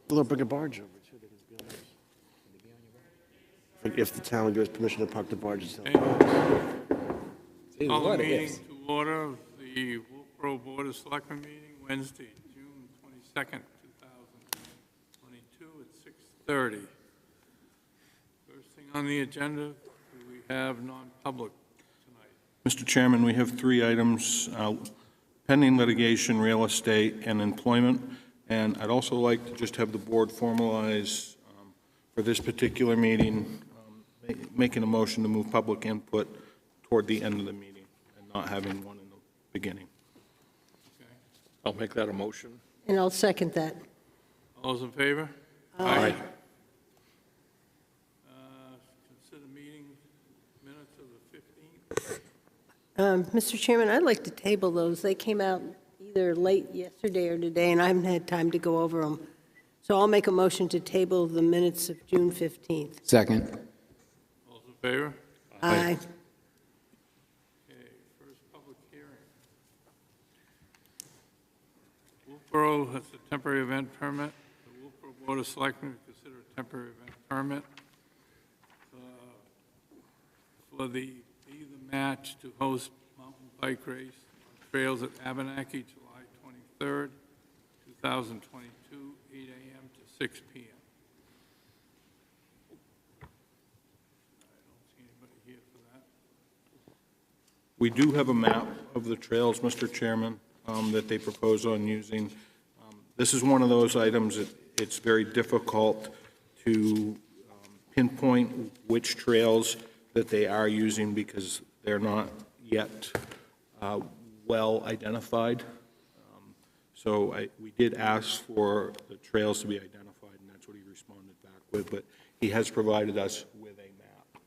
They'll bring a barge over too. They can be on those. If the town gives permission to park the barges. Call the meeting to order, the Wolfeboro Board of Selectmen meeting, Wednesday, June 22nd, 2022 at 6:30. First thing on the agenda, do we have non-public tonight? Mr. Chairman, we have 3 items, pending litigation, real estate, and employment. And I'd also like to just have the board formalize for this particular meeting, making a motion to move public input toward the end of the meeting and not having one in the beginning. Okay. I'll make that a motion. And I'll second that. All those in favor? Aye. Consider meeting minutes of the 15th. Mr. Chairman, I'd like to table those. They came out either late yesterday or today, and I haven't had time to go over them. So I'll make a motion to table the minutes of June 15th. Second. All those in favor? Aye. Okay, first public hearing. Wolfeboro has a temporary event permit. The Wolfeboro Board of Selectmen consider a temporary event permit for the Be the Match to host mountain bike race on trails at Abenaki, July 23rd, 2022, 8 a.m. to 6 p.m. I don't see anybody here for that. We do have a map of the trails, Mr. Chairman, that they propose on using. This is one of those items that it's very difficult to pinpoint which trails that they are using because they're not yet well identified. So we did ask for the trails to be identified, and that's what he responded back with. But he has provided us with a map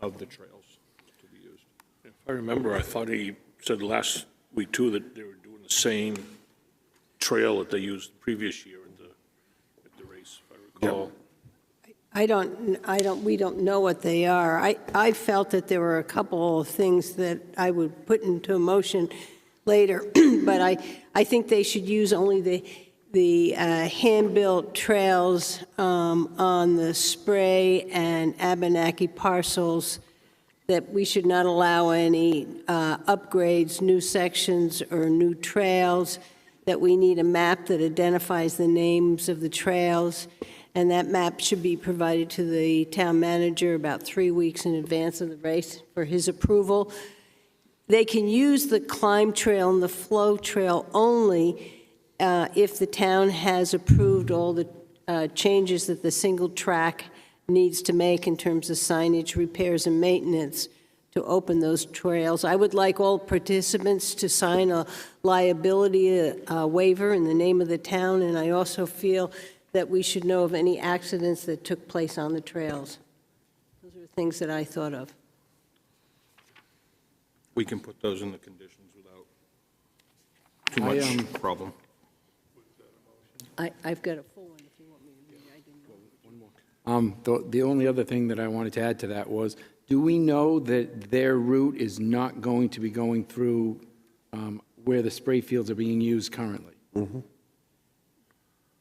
of the trails to be used. If I remember, I thought he said last week, too, that they were doing the same trail that they used the previous year at the race, if I recall. We don't know what they are. I felt that there were a couple of things that I would put into a motion later, but I think they should use only the hand-built trails on the Spray and Abenaki parcels, that we should not allow any upgrades, new sections, or new trails, that we need a map that identifies the names of the trails, and that map should be provided to the town manager about 3 weeks in advance of the race for his approval. They can use the climb trail and the flow trail only if the town has approved all the changes that the single track needs to make in terms of signage, repairs, and maintenance to open those trails. I would like all participants to sign a liability waiver in the name of the town, and I also feel that we should know of any accidents that took place on the trails. Those are things that I thought of. We can put those in the conditions without too much problem. I've got a full one if you want me to read it. I didn't know. The only other thing that I wanted to add to that was, do we know that their route is not going to be going through where the spray fields are being used currently? Mm-hmm.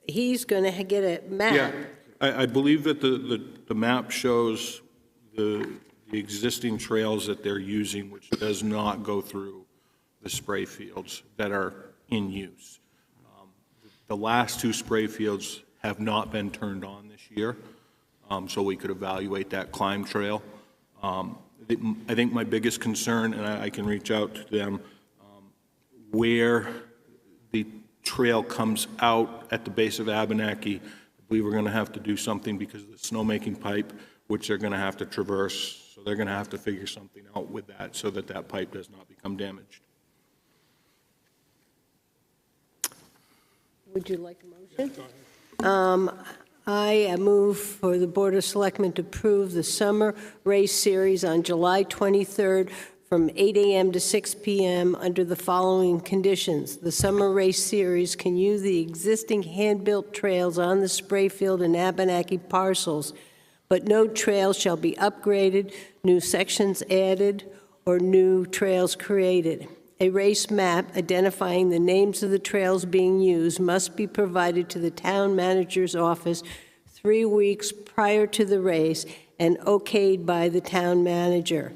He's going to get a map. Yeah, I believe that the map shows the existing trails that they're using, which does not go through the spray fields that are in use. The last 2 spray fields have not been turned on this year, so we could evaluate that climb trail. I think my biggest concern, and I can reach out to them, where the trail comes out at the base of Abenaki, I believe we're going to have to do something because of the snowmaking pipe, which they're going to have to traverse. So they're going to have to figure something out with that so that that pipe does not become damaged. Would you like a motion? I move for the Board of Selectmen to approve the summer race series on July 23rd from 8 a.m. to 6 p.m. under the following conditions. The summer race series can use the existing hand-built trails on the Sprayfield and Abenaki parcels, but no trails shall be upgraded, new sections added, or new trails created. a race map identifying the names of the trails being used must be provided to the town manager's office 3 weeks prior to the race and okayed by the town manager.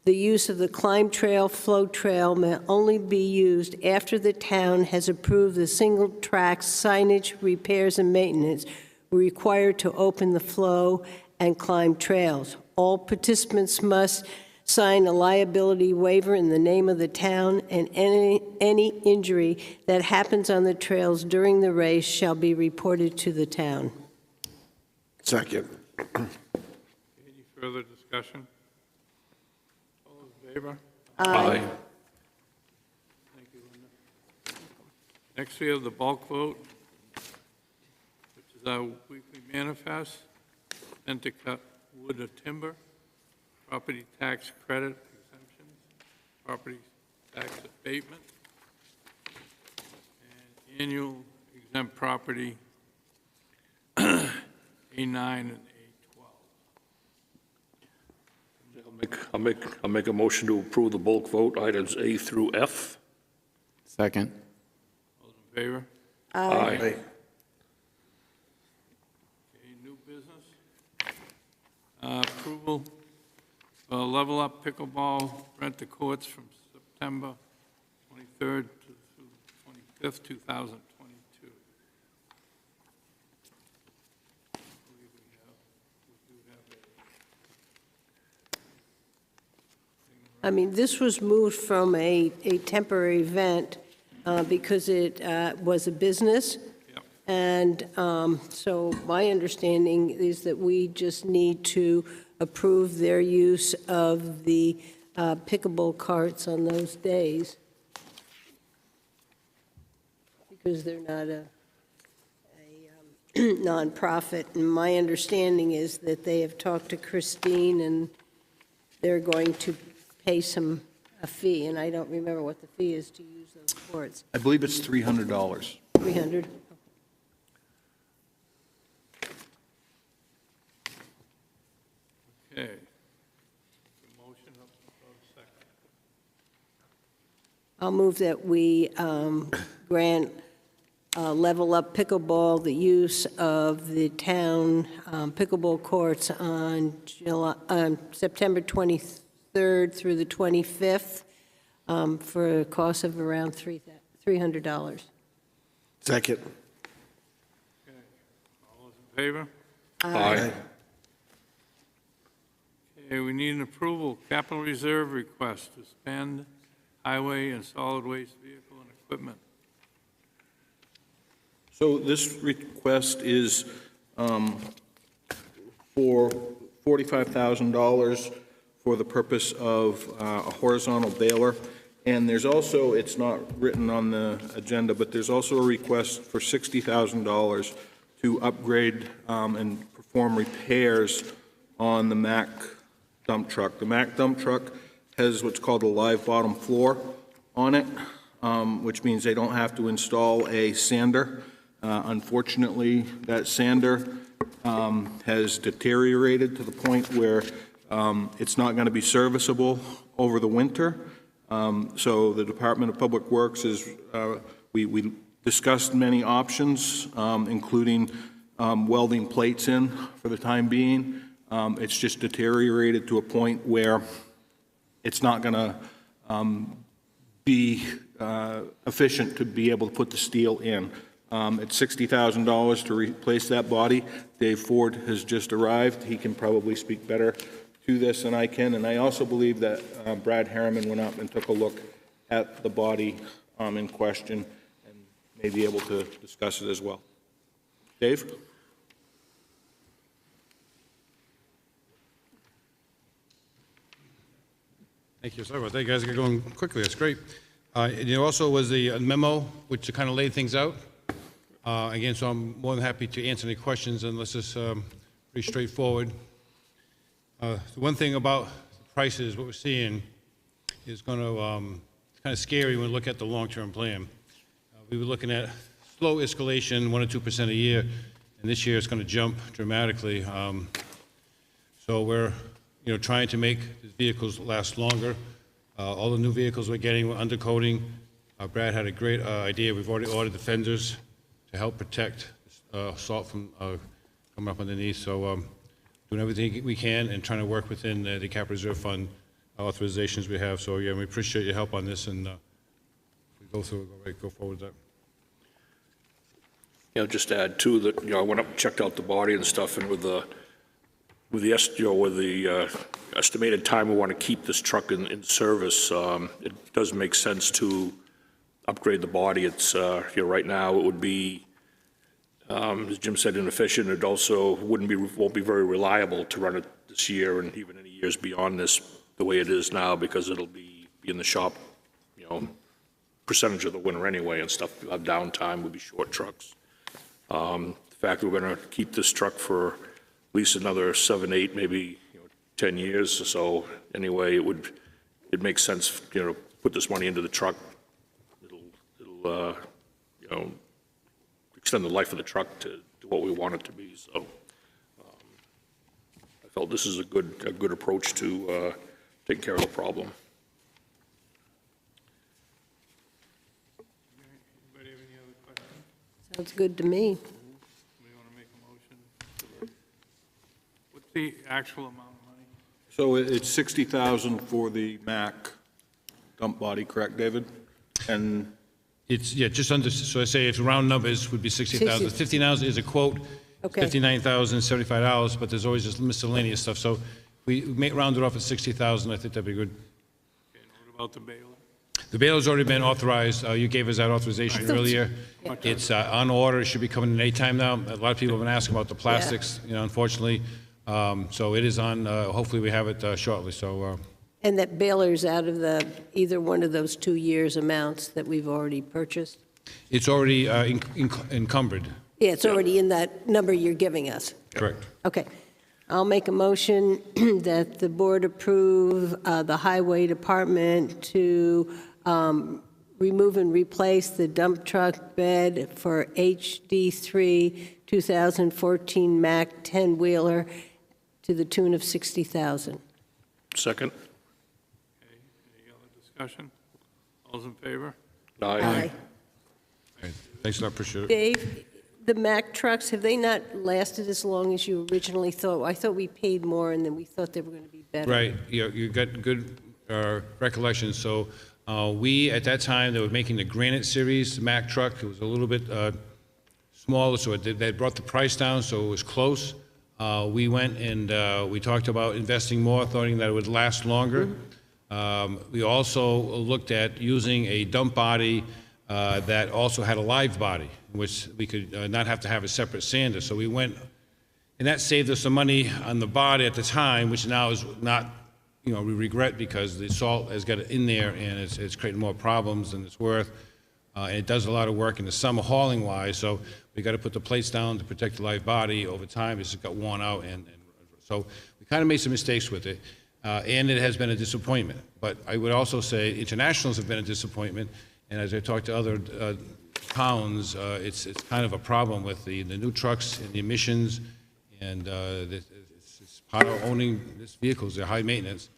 The use of the climb trail, float trail may only be used after the town has approved the single track signage, repairs, and maintenance required to open the flow and climb trails. All participants must sign a liability waiver in the name of the town, and any injury that happens on the trails during the race shall be reported to the town. Second. Any further discussion? All those in favor? Aye. Thank you, Linda. Next, we have the bulk vote, which is our weekly manifest, and to cut wood or timber, property tax credit exemptions, property tax abatement, and annual exempt property A9 and A12. I'll make a motion to approve the bulk vote, items A through F. Second. All those in favor? Aye. Okay, new business. Approval, level up pickleball rent-a-courts from September 23rd through the 25th, 2022. I believe we do have I mean, this was moved from a temporary event because it was a business. Yep. And so my understanding is that we just need to approve their use of the pickleball carts on those days because they're not a nonprofit. And my understanding is that they have talked to Christine and they're going to pay a fee, and I don't remember what the fee is to use those courts. I believe it's $300. 300? Okay. The motion up for a second. I'll move that we grant Level Up Pickleball the use of the town pickleball courts on September 23rd through the 25th for a cost of around $300. Second. Okay. All those in favor? Aye. Okay, we need an approval, capital reserve request to spend highway and solid waste vehicle and equipment. So this request is for $45,000 for the purpose of a horizontal baler. And there's also, it's not written on the agenda, but there's also a request for $60,000 to upgrade and perform repairs on the Mack dump truck. The Mack dump truck has what's called a live bottom floor on it, which means they don't have to install a sander. Unfortunately, that sander has deteriorated to the point where it's not going to be serviceable over the winter. So the Department of Public Works is, we discussed many options, including welding plates in for the time being. It's just deteriorated to a point where it's not going to be efficient to be able to put the steel in. It's $60,000 to replace that body. Dave Ford has just arrived. He can probably speak better to this than I can. And I also believe that Brad Harriman went up and took a look at the body in question and may be able to discuss it as well. Dave? Thank you. Sorry about that. You guys are going quickly. That's great. And there also was the memo, which kind of laid things out. Again, so I'm more than happy to answer any questions, and this is pretty straightforward. The one thing about the prices, what we're seeing, is going to it's kind of scary when we look at the long-term plan. We were looking at slow escalation, 1 or 2% a year, and this year it's going to jump dramatically. So we're, trying to make the vehicles last longer. All the new vehicles we're getting were undercoating. Brad had a great idea. We've already ordered the fenders to help protect salt from coming up underneath. So doing everything we can and trying to work within the capital reserve fund authorizations we have. So yeah, we appreciate your help on this, and we go through, go forward with that. You know, just to add too, that, you know, I went up and checked out the body and stuff, and with the estimated time we want to keep this truck in service, it does make sense to upgrade the body. It's, you know, right now it would be, as Jim said, inefficient. It also won't be very reliable to run it this year and even any years beyond this the way it is now, because it'll be in the shop, you know, percentage of the winter anyway and stuff. Our downtime would be short trucks. The fact that we're going to keep this truck for at least another 7, 8, maybe 10 years or so, anyway, it makes sense, you know, put this money into the truck. It'll you know, extend the life of the truck to what we want it to be. So I felt this is a good approach to taking care of the problem. Anybody have any other questions? Sounds good to me. Somebody want to make a motion? What's the actual amount of money? So it's 60,000 for the Mack dump body, correct, David? And It's, yeah, just under, so I say if round numbers would be 60,000. 50,000 is a quote, Okay. $59,075, but there's always this miscellaneous stuff. So we may round it off at 60,000, I think that'd be good. Okay, and what about the baler? The baler's already been authorized. You gave us that authorization earlier. It's on order. It should be coming in any time now. A lot of people have been asking about the plastics, you know, unfortunately. So it is on, hopefully we have it shortly, so. And that baler's out of either one of those 2 years' amounts that we've already purchased? It's already encumbered. Yeah, it's already in that number you're giving us. Correct. Okay. I'll make a motion that the board approve the highway department to remove and replace the dump truck bed for HD3 2014 Mack 10-wheeler to the tune of $60,000. Second? Okay, any other discussion? All's in favor? Aye. Thanks a lot, appreciate it. Dave, the Mack trucks, have they not lasted as long as you originally thought? I thought we paid more, and then we thought they were going to be better. Right, you got good recollection. So we, at that time, they were making the Granite Series, the Mack truck. It was a little bit smaller, so they brought the price down, so it was close. We went and we talked about investing more, thinking that it would last longer. We also looked at using a dump body that also had a live body, which we could not have to have a separate sander. So we went, and that saved us some money on the body at the time, which now is not, you know, we regret because the salt has got in there and it's creating more problems than it's worth. And it does a lot of work in the summer hauling wise, so we got to put the plates down to protect the live body. Over time, it's got worn out, and so we kind of made some mistakes with it, and it has been a disappointment. But I would also say internationals have been a disappointment, and as I talked to other towns, it's kind of a problem with the new trucks and the emissions, and it's part of owning these vehicles. They're high maintenance.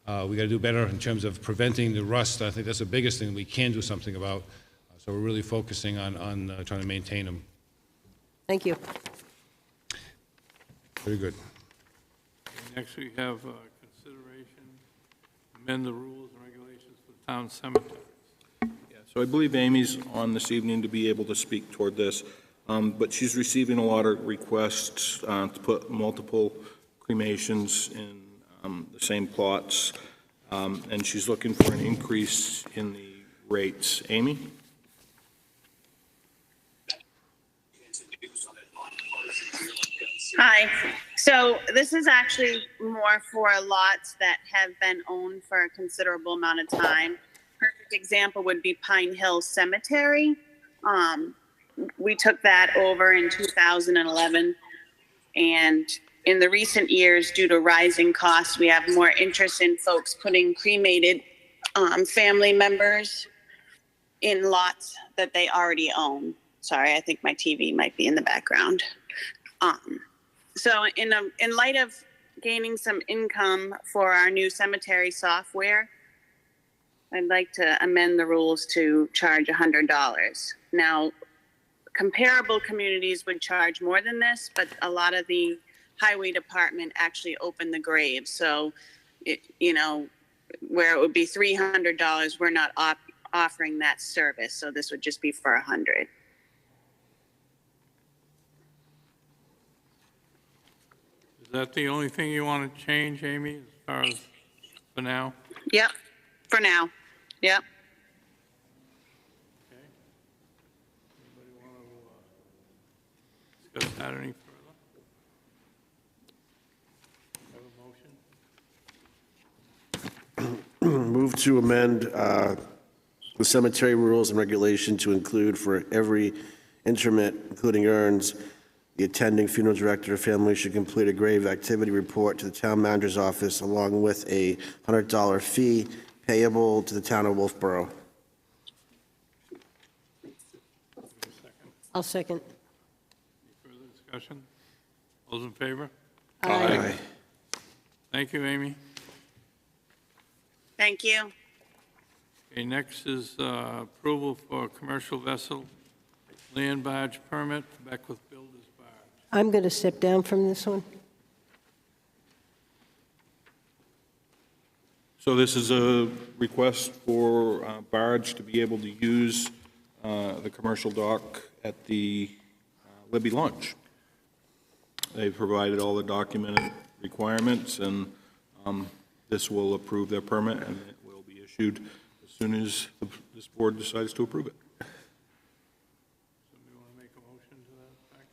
We got to do better in terms of preventing the rust. I think that's the biggest thing we can do something about. So we're really focusing on trying to maintain them. Thank you. Very good. Next, we have consideration, amend the rules and regulations for the town cemeteries. yeah, so I believe Amy's on this evening to be able to speak toward this, but she's receiving a lot of requests to put multiple cremations in the same plots, and she's looking for an increase in the rates. Amy? Hi. So this is actually more for lots that have been owned for a considerable amount of time. Perfect example would be Pine Hill Cemetery. We took that over in 2011, and in the recent years, due to rising costs, we have more interest in folks putting cremated family members in lots that they already own. Sorry, I think my TV might be in the background. So in light of gaining some income for our new cemetery software, I'd like to amend the rules to charge $100. Now, comparable communities would charge more than this, but a lot of the highway department actually open the graves. So, where it would be $300, we're not offering that service. So this would just be for $100. Is that the only thing you want to change, Amy, as far as for now? Yep, for now. Yep. Okay. Anybody want to discuss that any further? Have a motion? Move to amend the cemetery rules and regulation to include for every interment, including urns, the attending funeral director or family should complete a grave activity report to the town manager's office along with a $100 fee payable to the town of Wolfeboro. I'll second. Any further discussion? Those in favor? Aye. Thank you, Amy. Thank you. Okay, next is approval for commercial vessel land barge permit, Beckwith Builders Barge. I'm going to step down from this one. So this is a request for barge to be able to use the commercial dock at the Libby launch. They've provided all the documented requirements, and this will approve their permit, and it will be issued as soon as this board decides to approve it. Somebody want to make a motion to that effect?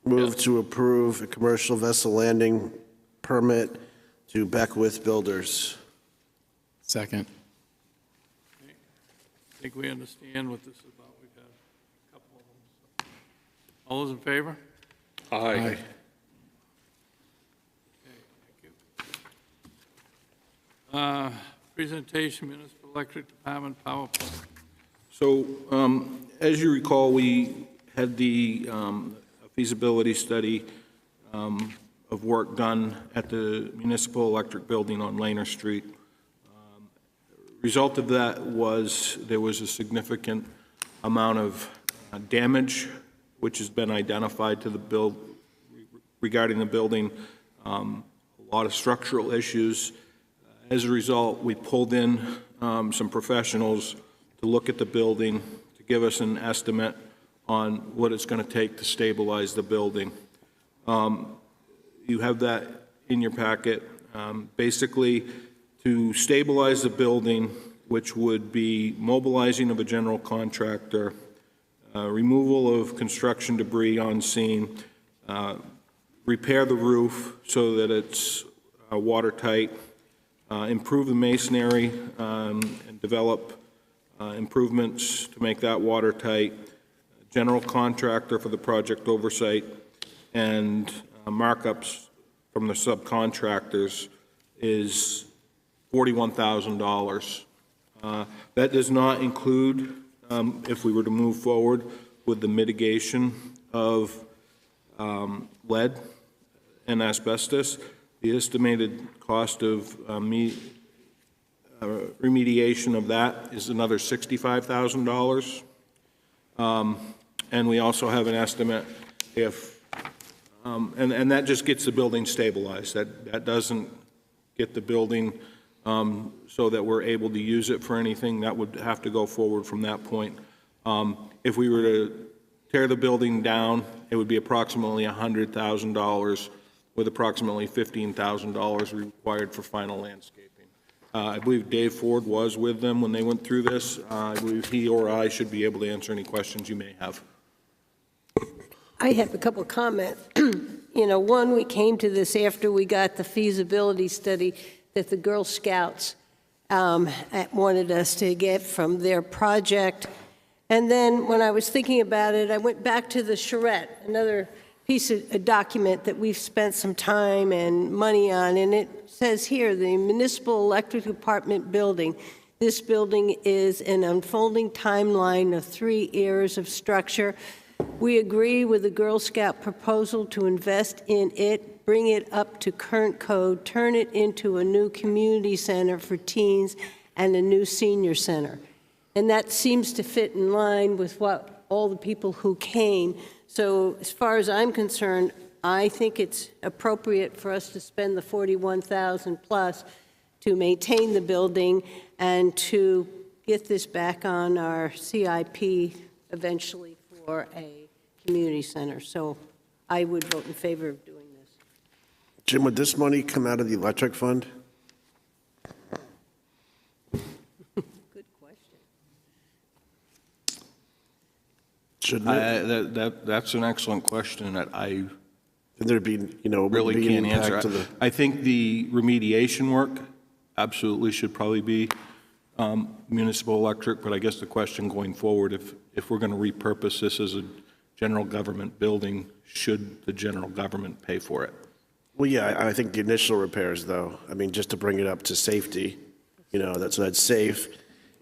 Move to approve a commercial vessel landing permit to Beckwith Builders. Second. Okay. I think we understand what this is about. We've had a couple of them. So. All those in favor? Aye. Presentation, Municipal Electric Department Power Plant. So, as you recall, we had the feasibility study of work done at the Municipal Electric Building on Laner Street. Result of that was there was a significant amount of damage which has been identified to the regarding the building, a lot of structural issues. As a result, we pulled in some professionals to look at the building, to give us an estimate on what it's going to take to stabilize the building. You have that in your packet. Basically, to stabilize the building, which would be mobilizing of a general contractor, removal of construction debris on scene, repair the roof so that it's watertight, improve the masonry and develop improvements to make that watertight, general contractor for the project oversight, and markups from the subcontractors is $41,000. That does not include, if we were to move forward with the mitigation of lead and asbestos, the estimated cost of remediation of that is another $65,000. And we also have an estimate if, and that just gets the building stabilized. That doesn't get the building so that we're able to use it for anything. That would have to go forward from that point. If we were to tear the building down, it would be approximately $100,000 with approximately $15,000 required for final landscaping. I believe Dave Ford was with them when they went through this. I believe he or I should be able to answer any questions you may have. I have a couple of comments. One, we came to this after we got the feasibility study that the Girl Scouts wanted us to get from their project. And then when I was thinking about it, I went back to the charrette, another piece of a document that we've spent some time and money on, and it says here, the Municipal Electric Department building. This building is an unfolding timeline of 3 eras of structure. We agree with the Girl Scout proposal to invest in it, bring it up to current code, turn it into a new community center for teens, and a new senior center. And that seems to fit in line with what all the people who came. So as far as I'm concerned, I think it's appropriate for us to spend the $41,000 plus to maintain the building and to get this back on our CIP eventually for a community center. So I would vote in favor of doing this. Jim, would this money come out of the electric fund? Good question. Shouldn't it? That's an excellent question that I There'd be, really would be an can't answer. impact to the. I think the remediation work absolutely should probably be municipal electric, but I guess the question going forward, if we're going to repurpose this as a general government building, should the general government pay for it? Well, yeah, I think the initial repairs, though, I mean, just to bring it up to safety, that's safe.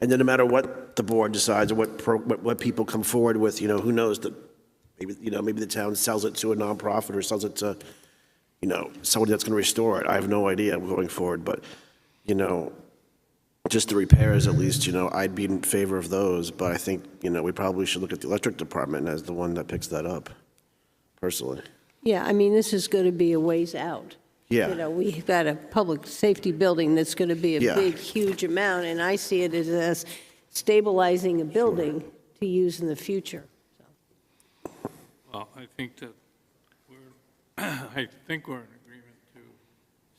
And then no matter what the board decides or what people come forward with, who knows that maybe the town sells it to a nonprofit or sells it to, somebody that's going to restore it. I have no idea going forward, but, just the repairs at least, I'd be in favor of those. But I think, we probably should look at the electric department as the one that picks that up, personally. Yeah, I mean, this is going to be a ways out. Yeah. We've got a public safety building that's going to be a Yeah. big, huge amount, and I see it as stabilizing a building to use in the future. Well, I think that we're in agreement to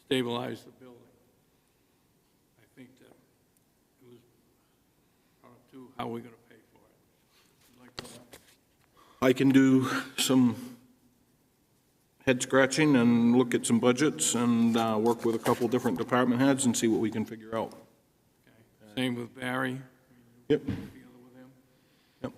stabilize the building. I think that it was up to how we're going to pay for it. Like, I can do some head scratching and look at some budgets and work with a couple different department heads and see what we can figure out. okay. Same with Barry. Yep. Together with him.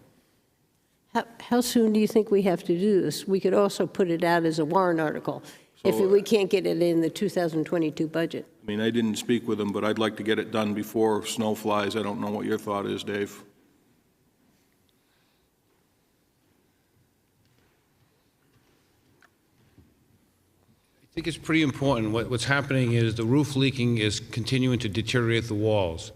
Yep. How soon do you think we have to do this? We could also put it out as a warrant article if So, we can't get it in the 2022 budget. I mean, I didn't speak with them, but I'd like to get it done before snow flies. I don't know what your thought is, Dave. I think it's pretty important. What's happening is the roof leaking is continuing to deteriorate the walls.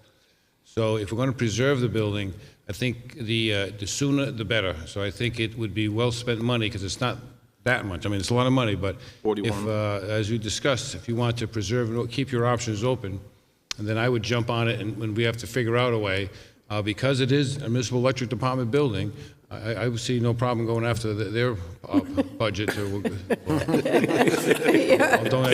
So if we're going to preserve the building, I think the sooner the better. So I think it would be well-spent money because it's not that much. I mean, it's a lot of money, but 41. if, as we discussed, if you want to preserve and keep your options open, and then I would jump on it, and when we have to figure out a way, because it is a municipal electric department building, I would see no problem going after their budget to.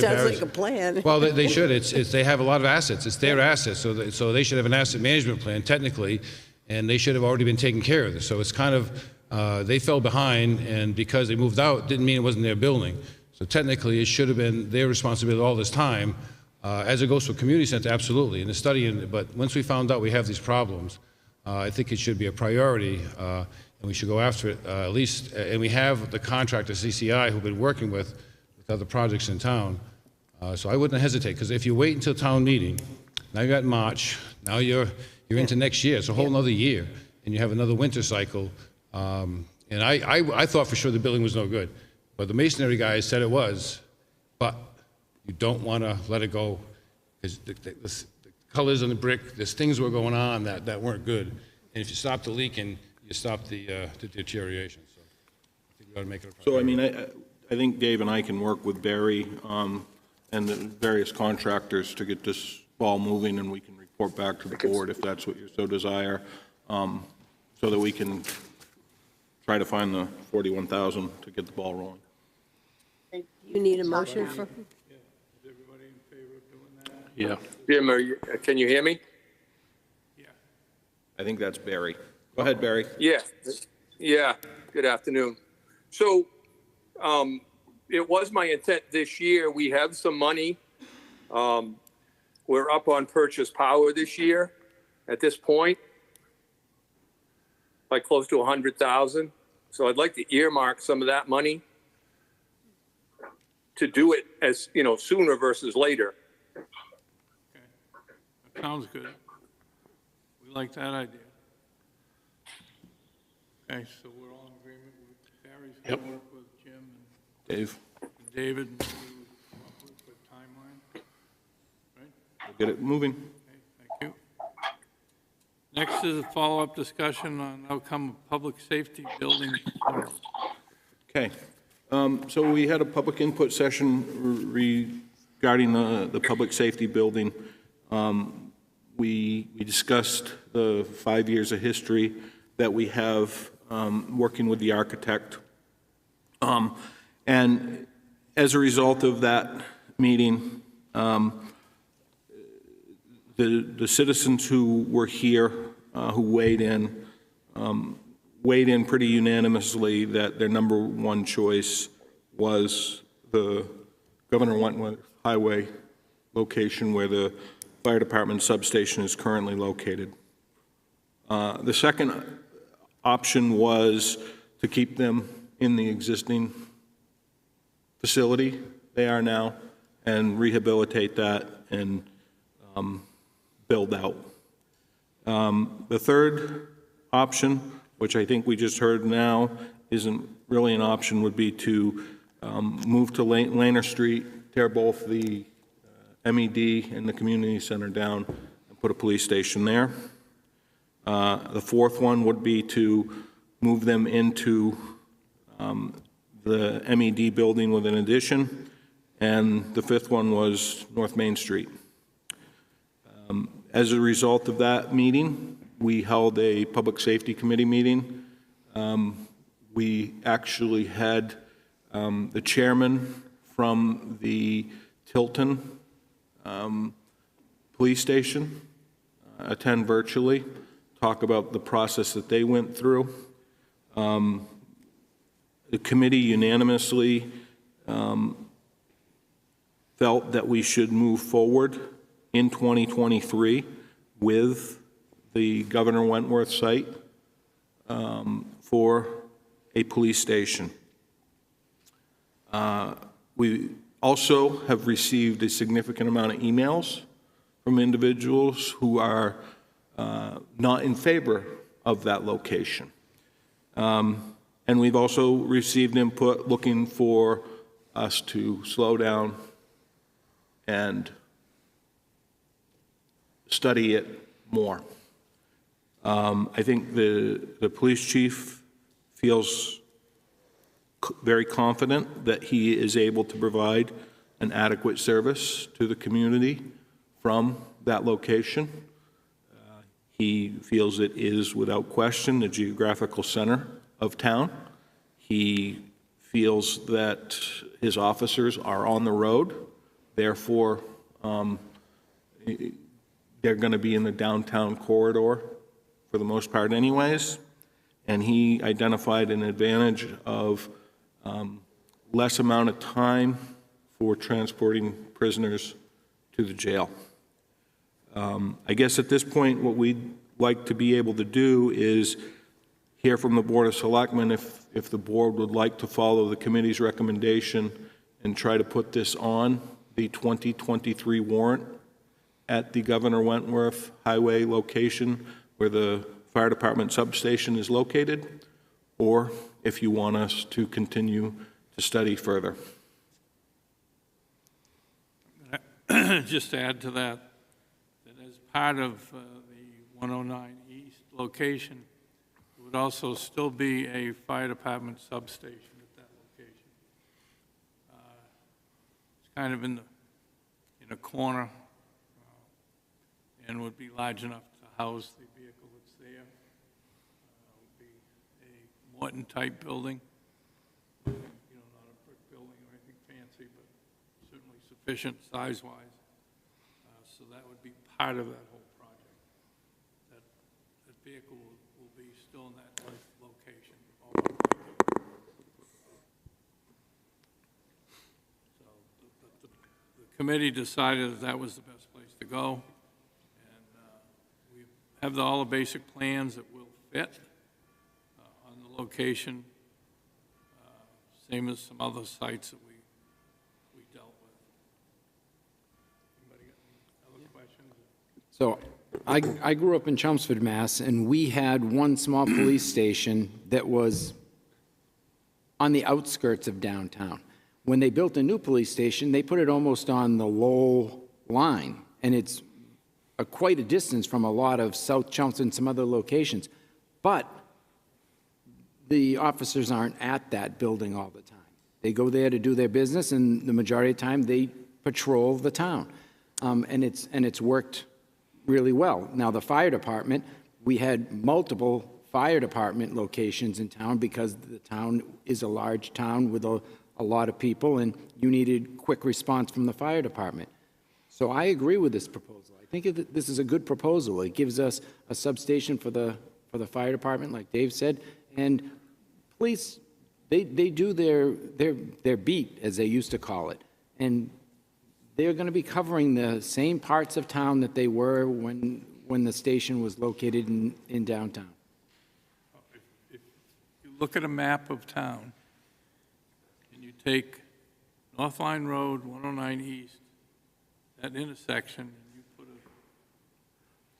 Sounds like a plan. Well, they should. They have a lot of assets. It's their assets, so they should have an asset management plan technically, and they should have already been taking care of this. So it's kind of, they fell behind, and because they moved out, didn't mean it wasn't their building. So technically, it should have been their responsibility all this time. As it goes to a community center, absolutely, in the study, but once we found out we have these problems, I think it should be a priority, and we should go after it at least. And we have the contractor, CCI, who've been working with other projects in town. So I wouldn't hesitate, because if you wait until town meeting, now you're at March, now you're into next year, it's a whole other year, and you have another winter cycle. And I thought for sure the building was no good, but the masonry guys said it was, but you don't want to let it go, because the colors on the brick, there's things were going on that weren't good. And if you stop the leaking, you stop the deterioration. So I think we ought to make it a priority. So, I mean, I think Dave and I can work with Barry and the various contractors to get this ball moving, and we can report back to the board if that's what you so desire, so that we can try to find the 41,000 to get the ball rolling. You need a motion for? Is everybody in favor of doing that? Yeah. Jim, can you hear me? Yeah. I think that's Barry. Go ahead, Barry. Yeah. Good afternoon. So, it was my intent this year. We have some money. We're up on purchase power this year at this point, like close to 100,000. So I'd like to earmark some of that money to do it as, sooner versus later. Okay. That sounds good. We like that idea. Okay, so we're all in agreement with Barry's going to work with Jim Dave, and David and see what we come up with a timeline. Right? we'll get it moving. Okay, thank you. Next is a follow-up discussion on outcome of public safety building forum. Okay, so we had a public input session regarding the public safety building. We discussed the 5 years of history that we have working with the architect. And as a result of that meeting, the citizens who were here, who weighed in pretty unanimously that their number one choice was the Governor Wentworth Highway location where the fire department substation is currently located. The second option was to keep them in the existing facility they are now and rehabilitate that and build out. The third option, which I think we just heard now isn't really an option, would be to move to Laner Street, tear both the MED and the community center down and put a police station there. The fourth one would be to move them into the MED building with an addition, and the fifth one was North Main Street. As a result of that meeting, we held a public safety committee meeting. We actually had the chairman from the Tilton police station attend virtually, talk about the process that they went through. The committee unanimously felt that we should move forward in 2023 with the Governor Wentworth site for a police station. We also have received a significant amount of emails from individuals who are not in favor of that location. And we've also received input looking for us to slow down and study it more. I think the police chief feels very confident that he is able to provide an adequate service to the community from that location. He feels it is, without question, the geographical center of town. He feels that his officers are on the road, therefore they're going to be in the downtown corridor for the most part anyways, and he identified an advantage of less amount of time for transporting prisoners to the jail. I guess at this point what we'd like to be able to do is hear from the Board of Selectmen if the board would like to follow the committee's recommendation and try to put this on the 2023 warrant at the Governor Wentworth Highway location where the fire department substation is located, or if you want us to continue to study further. Just to add to that, that as part of the 109 East location, it would also still be a fire department substation at that location. It's kind of in a corner and would be large enough to house the vehicle that's there. It would be a Morton-type building, not a brick building or anything fancy, but certainly sufficient size-wise. So that would be part of that whole project. That vehicle will be still in that location. So the committee decided that was the best place to go. Have all the basic plans that will fit on the location, same as some other sites that we dealt with. Anybody got any other questions? So I grew up in Chelmsford, Mass., and we had one small police station that was on the outskirts of downtown. When they built a new police station, they put it almost on the Lowell line, and it's quite a distance from a lot of South Chelmsford and some other locations. But the officers aren't at that building all the time. They go there to do their business, and the majority of the time, they patrol the town. And it's worked really well. Now, the fire department, we had multiple fire department locations in town because the town is a large town with a lot of people, and you needed quick response from the fire department. So I agree with this proposal. I think this is a good proposal. It gives us a substation for the fire department, like Dave said, and police, they do their beat, as they used to call it, and they're going to be covering the same parts of town that they were when the station was located in downtown. If you look at a map of town, and you take North Line Road, 109 East, that intersection, and you put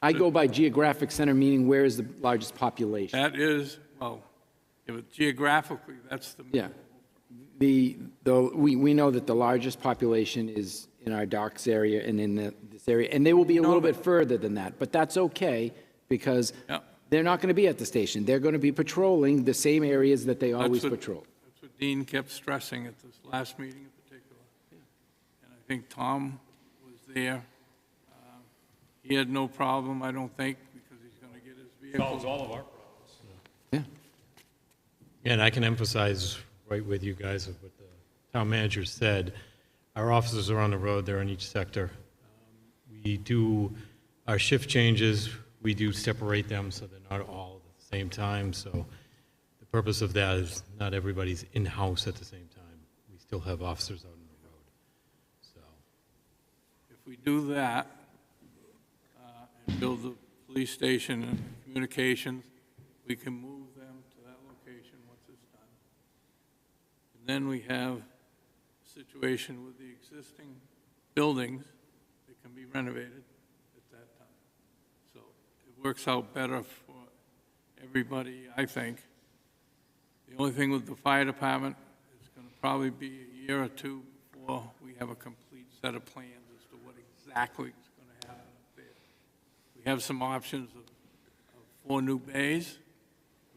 I go by geographic center, meaning where is the largest population? that is, well, geographically, that's the. Yeah. We know that the largest population is in our docks area and in this area, and they will be a little bit further than that, but that's okay, because Yeah. they're not going to be at the station. They're going to be patrolling the same areas that they always patrol. That's what Dean kept stressing at this last meeting in particular. And I think Tom was there. He had no problem, I don't think, because he's going to get his vehicle. Solves all of our problems. Yeah. And I can emphasize right with you guys of what the town manager said. Our officers are on the road, they're in each sector. We do our shift changes, we do separate them so they're not all at the same time. So the purpose of that is not everybody's in-house at the same time. We still have officers out on the road. So If we do that, and build the police station and communications, we can move them to that location once it's done. And then we have a situation with the existing buildings that can be renovated at that time. So it works out better for everybody, I think. The only thing with the fire department is going to probably be a year or two before we have a complete set of plans as to what exactly is going to happen up there. We have some options of 4 new bays.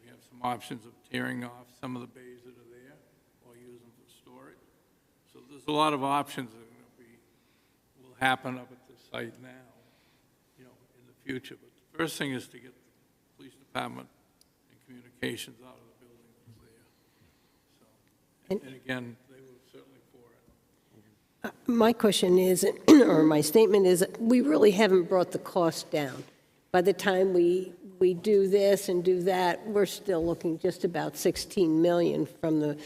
We have some options of tearing off some of the bays that are there or use them for storage. So there's a lot of options that are going to will happen up at the site now, in the future. But the first thing is to get the police department and communications out of the building that's there. So, and again, they were certainly for it. My question is, or my statement is, we really haven't brought the cost down. By the time we do this and do that, we're still looking just about 16 million from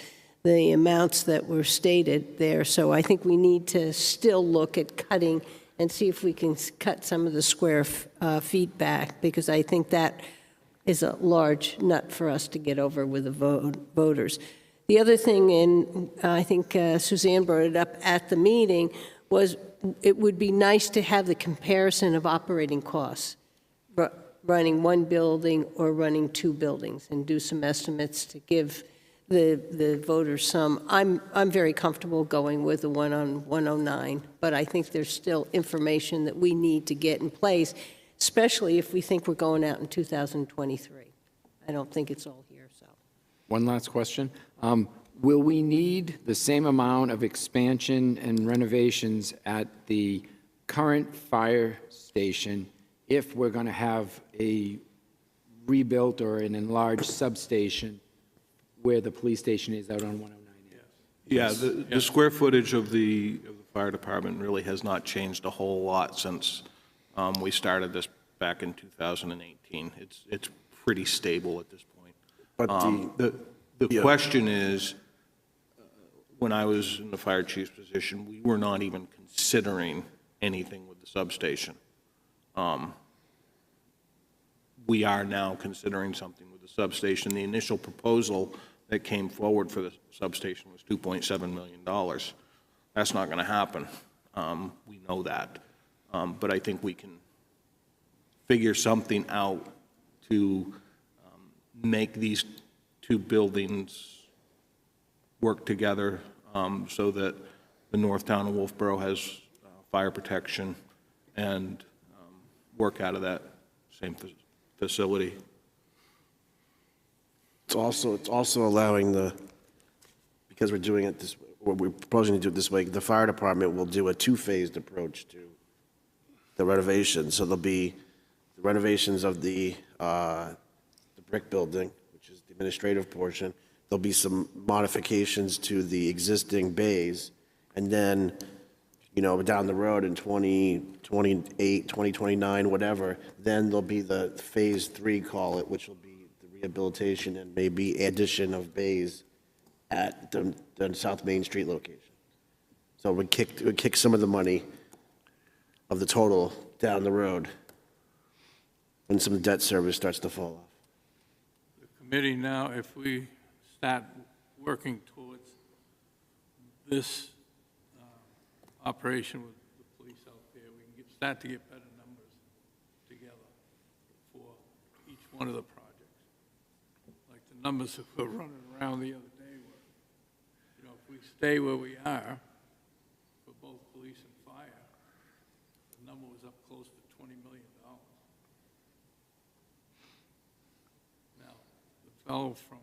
the amounts that were stated there. So I think we need to still look at cutting and see if we can cut some of the square feet back, because I think that is a large nut for us to get over with the voters. The other thing, and I think Suzanne brought it up at the meeting, was it would be nice to have the comparison of operating costs, running one building or running 2 buildings, and do some estimates to give the voters some. I'm very comfortable going with the one on 109, but I think there's still information that we need to get in place, especially if we think we're going out in 2023. I don't think it's all here, so. One last question. Will we need the same amount of expansion and renovations at the current fire station if we're going to have a rebuilt or an enlarged substation where the police station is out on 109? Yeah, the square footage of the fire department really has not changed a whole lot since we started this back in 2018. It's pretty stable at this point. But The question is, when I was in the fire chief's position, we were not even considering anything with the substation. We are now considering something with the substation. The initial proposal that came forward for the substation was $2.7 million. That's not going to happen. We know that. But I think we can figure something out to make these 2 buildings work together so that the north town of Wolfeboro has fire protection and work out of that same facility. It's also allowing because we're doing it this way, or we're proposing to do it this way, the fire department will do a two-phased approach to the renovation. So there'll be the renovations of the brick building, which is the administrative portion. There'll be some modifications to the existing bays, and then, down the road in 2028, 2029, whatever, then there'll be the phase 3, call it, which will be the rehabilitation and maybe addition of bays at the South Main Street location. So it would kick some of the money of the total down the road when some debt service starts to fall off. The committee now, if we start working towards this operation with the police out there, we can start to get better numbers together for each one of the projects. Like the numbers that were running around the other day were, if we stay where we are for both police and fire, the number was up close to $20 million. Now, the fellow from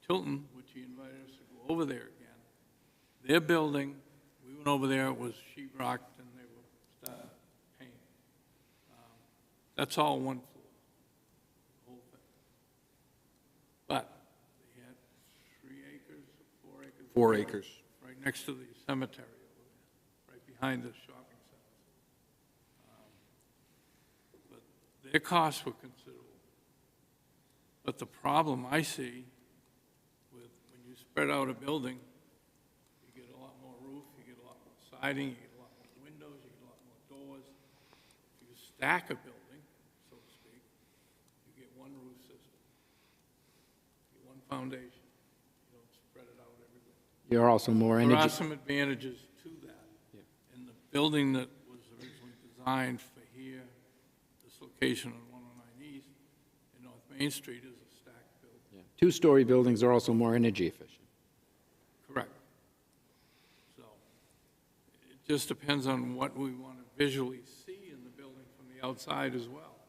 Tilton, which he invited us to go over there again, their building, we went over there, it was sheetrocked, and they were starting to paint. That's all one floor, the whole thing. But they had 3 acres, 4 acres. 4 acres. Right next to the cemetery over there, right behind the shopping centers. But their costs were considerable. But the problem I see with when you spread out a building, you get a lot more roof, you get a lot more siding, you get a lot more windows, you get a lot more doors. If you stack a building, so to speak, you get one roof system, you get one foundation. You don't spread it out everywhere. You're also more There are energy. some advantages to that. And the building that was originally designed for here, this location on 109 East, and North Main Street is a stacked building. Two-story buildings are also more energy efficient. Correct. So it just depends on what we want to visually see in the building from the outside as well.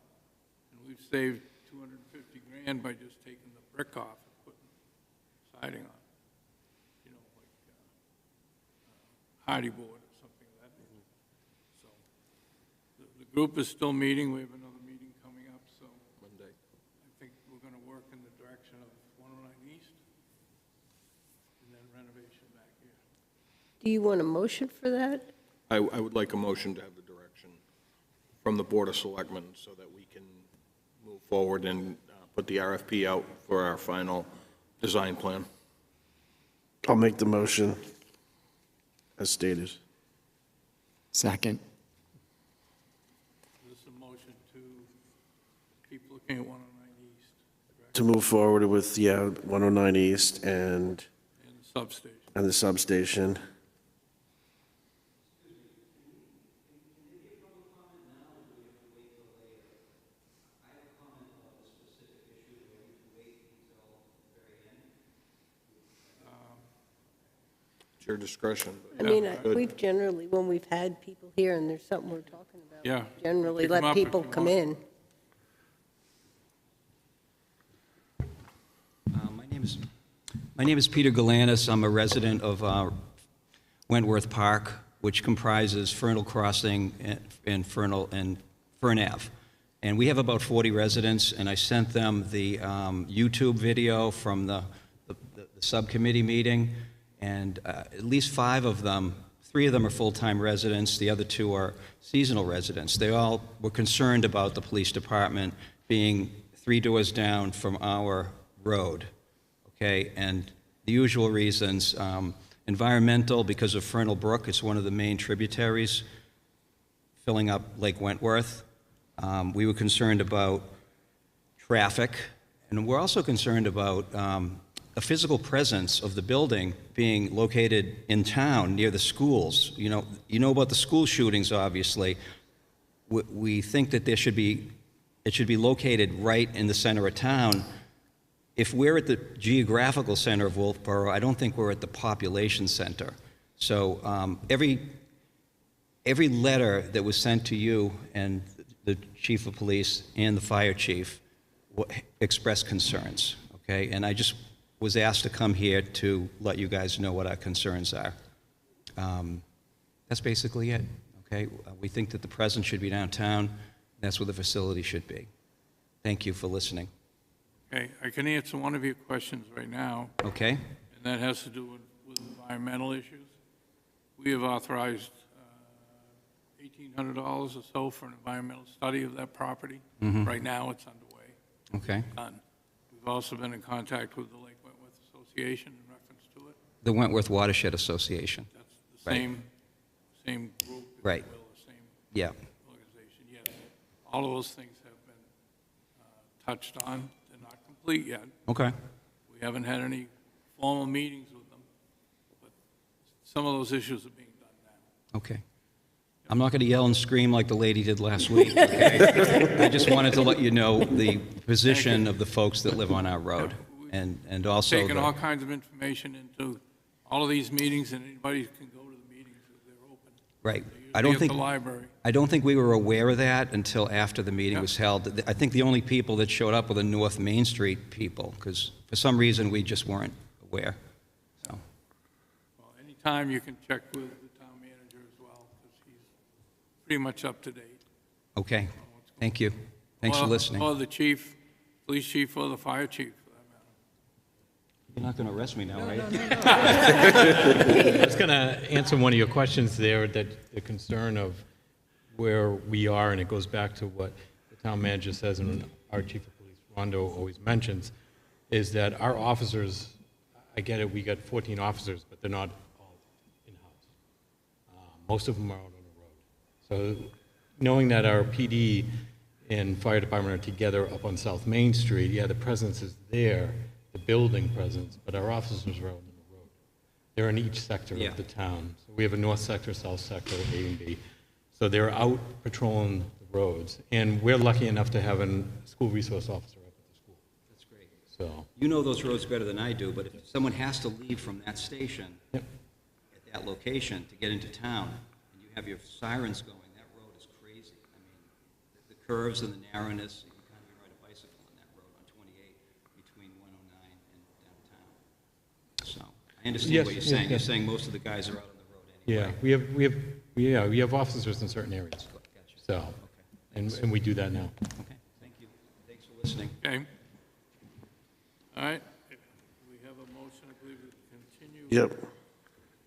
And we've saved $250,000 by just taking the brick off and putting siding on. Hardy board or something of that nature. So the group is still meeting. We have another meeting coming up, so Monday. I think we're going to work in the direction of 109 East and then renovation back here. Do you want a motion for that? I would like a motion to have the direction from the Board of Selectmen so that we can move forward and put the RFP out for our final design plan. I'll make the motion as stated. Second. This is a motion to keep looking at 109 East, correct? To move forward with, 109 East And the substation. and the substation. It's your discretion. I mean, we've generally, when we've had people here and there's something we're talking about, Yeah. we generally Pick 'em let up if people you come want. in. My name is Peter Galanis. I'm a resident of Wentworth Park, which comprises Fernal Crossing and Fern Ave. And we have about 40 residents, and I sent them the YouTube video from the subcommittee meeting, and at least 5 of them, 3 of them are full-time residents, the other 2 are seasonal residents. They all were concerned about the police department being 3 doors down from our road. Okay, and the usual reasons, environmental, because of Fernal Brook, it's one of the main tributaries filling up Lake Wentworth. We were concerned about traffic, and we're also concerned about a physical presence of the building being located in town near the schools. You know about the school shootings, obviously. We think that it should be located right in the center of town. If we're at the geographical center of Wolfeboro, I don't think we're at the population center. So every letter that was sent to you and the chief of police and the fire chief expressed concerns, okay? And I just was asked to come here to let you guys know what our concerns are. That's basically it, okay? We think that the presence should be downtown. That's where the facility should be. Thank you for listening. Okay, I can answer one of your questions right now, Okay? and that has to do with environmental issues. We have authorized $1,800 or so for an environmental study of that property. Right now, it's underway. Okay. Done. We've also been in contact with the Lake Wentworth Association in reference to it. The Wentworth Watershed Association. That's the same group, if Right. you will, the same Yeah. organization. Yes, all of those things have been touched on. They're not complete yet. Okay. We haven't had any formal meetings with them, but some of those issues are being done now. Okay. I'm not going to yell and scream like the lady did last week, okay? I just wanted to let you know the position of the folks that live on our road, and also Taken all kinds of information into all of these meetings, and anybody can go to the meetings if they're open. right. They're usually at the library. I don't think we were aware of that until after the meeting was held. I think the only people that showed up were the North Main Street people, because for some reason we just weren't aware. So, Well, anytime you can check with the town manager as well, because he's pretty much up to date. okay. Thank you. Thanks for listening. Or the chief, police chief, or the fire chief, for that matter. You're not going to arrest me now, are you? I was going to answer one of your questions there, that the concern of where we are, and it goes back to what the town manager says and our chief of police, Rondo, always mentions, is that our officers, I get it, we got 14 officers, but they're not all in-house. Most of them are out on the road. So knowing that our PD and fire department are together up on South Main Street, yeah, the presence is there, the building presence, but our officers are out on the road. They're in each sector Yeah. of the town. So we have a north sector, south sector, A and B. So they're out patrolling the roads. And we're lucky enough to have a school resource officer up at the school. That's great. So, You know those roads better than I do, but if someone has to leave from that station yep. at that location to get into town, and you have your sirens going, that road is crazy. I mean, the curves and the narrowness, you can kind of ride a bicycle on that road on 28 between 109 and downtown. So I understand Yes, what you're yes, saying. yes. You're saying most of the guys are out on the road anyway. Yeah, we have officers in certain areas. Gotcha. So, and we do that now. Okay, thank you. Thanks for listening. Okay? All right. We have a motion, I believe, to continue. Yep.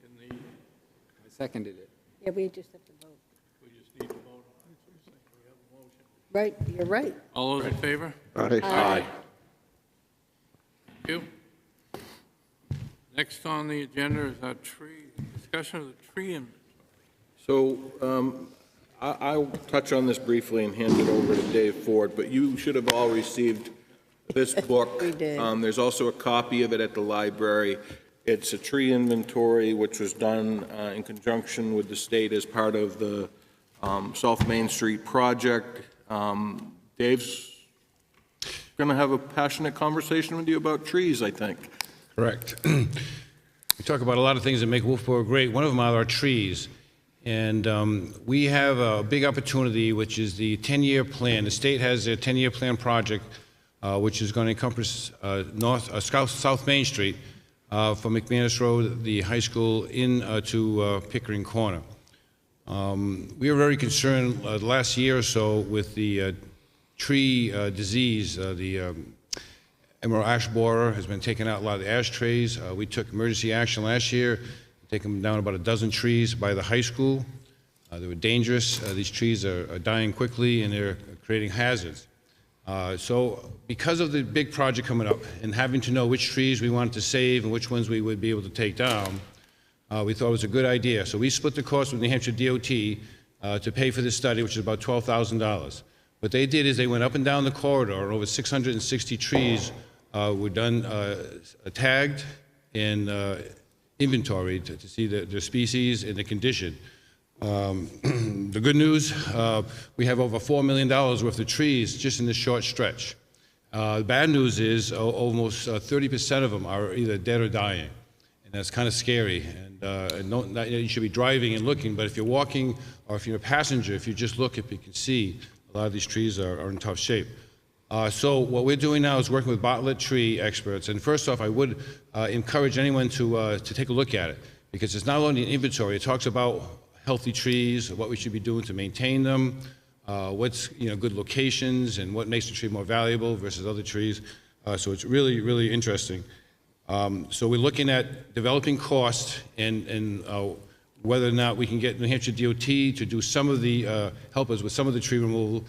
In the, I seconded it. Yeah, we just have to vote. we just need to vote on it. We have a motion. Right, you're right. All those in favor? Aye. Thank you. Next on the agenda is our discussion of the tree inventory. So I'll touch on this briefly and hand it over to Dave Ford, but you should have all received this book. We did. There's also a copy of it at the library. It's a tree inventory which was done in conjunction with the state as part of the South Main Street project. Dave's going to have a passionate conversation with you about trees, I think. Correct. We talk about a lot of things that make Wolfeboro great. One of them are our trees. And we have a big opportunity, which is the 10-year plan. The state has a 10-year plan project, which is going to encompass South Main Street from McManus Road, the high school, in to Pickering Corner. We were very concerned last year or so with the tree disease. The emerald ash borer has been taking out a lot of the ash trees. We took emergency action last year, taking down about a dozen trees by the high school. They were dangerous. These trees are dying quickly, and they're creating hazards. So because of the big project coming up and having to know which trees we wanted to save and which ones we would be able to take down, we thought it was a good idea. So we split the cost with New Hampshire DOT to pay for this study, which is about $12,000. What they did is they went up and down the corridor, and over 660 trees were done, tagged and inventoried to see the species and the condition. The good news, we have over $4 million worth of trees just in this short stretch. The bad news is almost 30% of them are either dead or dying, and that's kind of scary. And you should be driving and looking, but if you're walking or if you're a passenger, if you just look, if you can see, a A lot of these trees are in tough shape. So what we're doing now is working with Bartlett tree experts. And first off, I would encourage anyone to take a look at it, because it's not only an inventory. It talks about healthy trees, what we should be doing to maintain them, what's good locations, and what makes the tree more valuable versus other trees. So it's really, really interesting. So we're looking at developing cost and whether or not we can get New Hampshire DOT to do some of the, help us with some of the tree removal.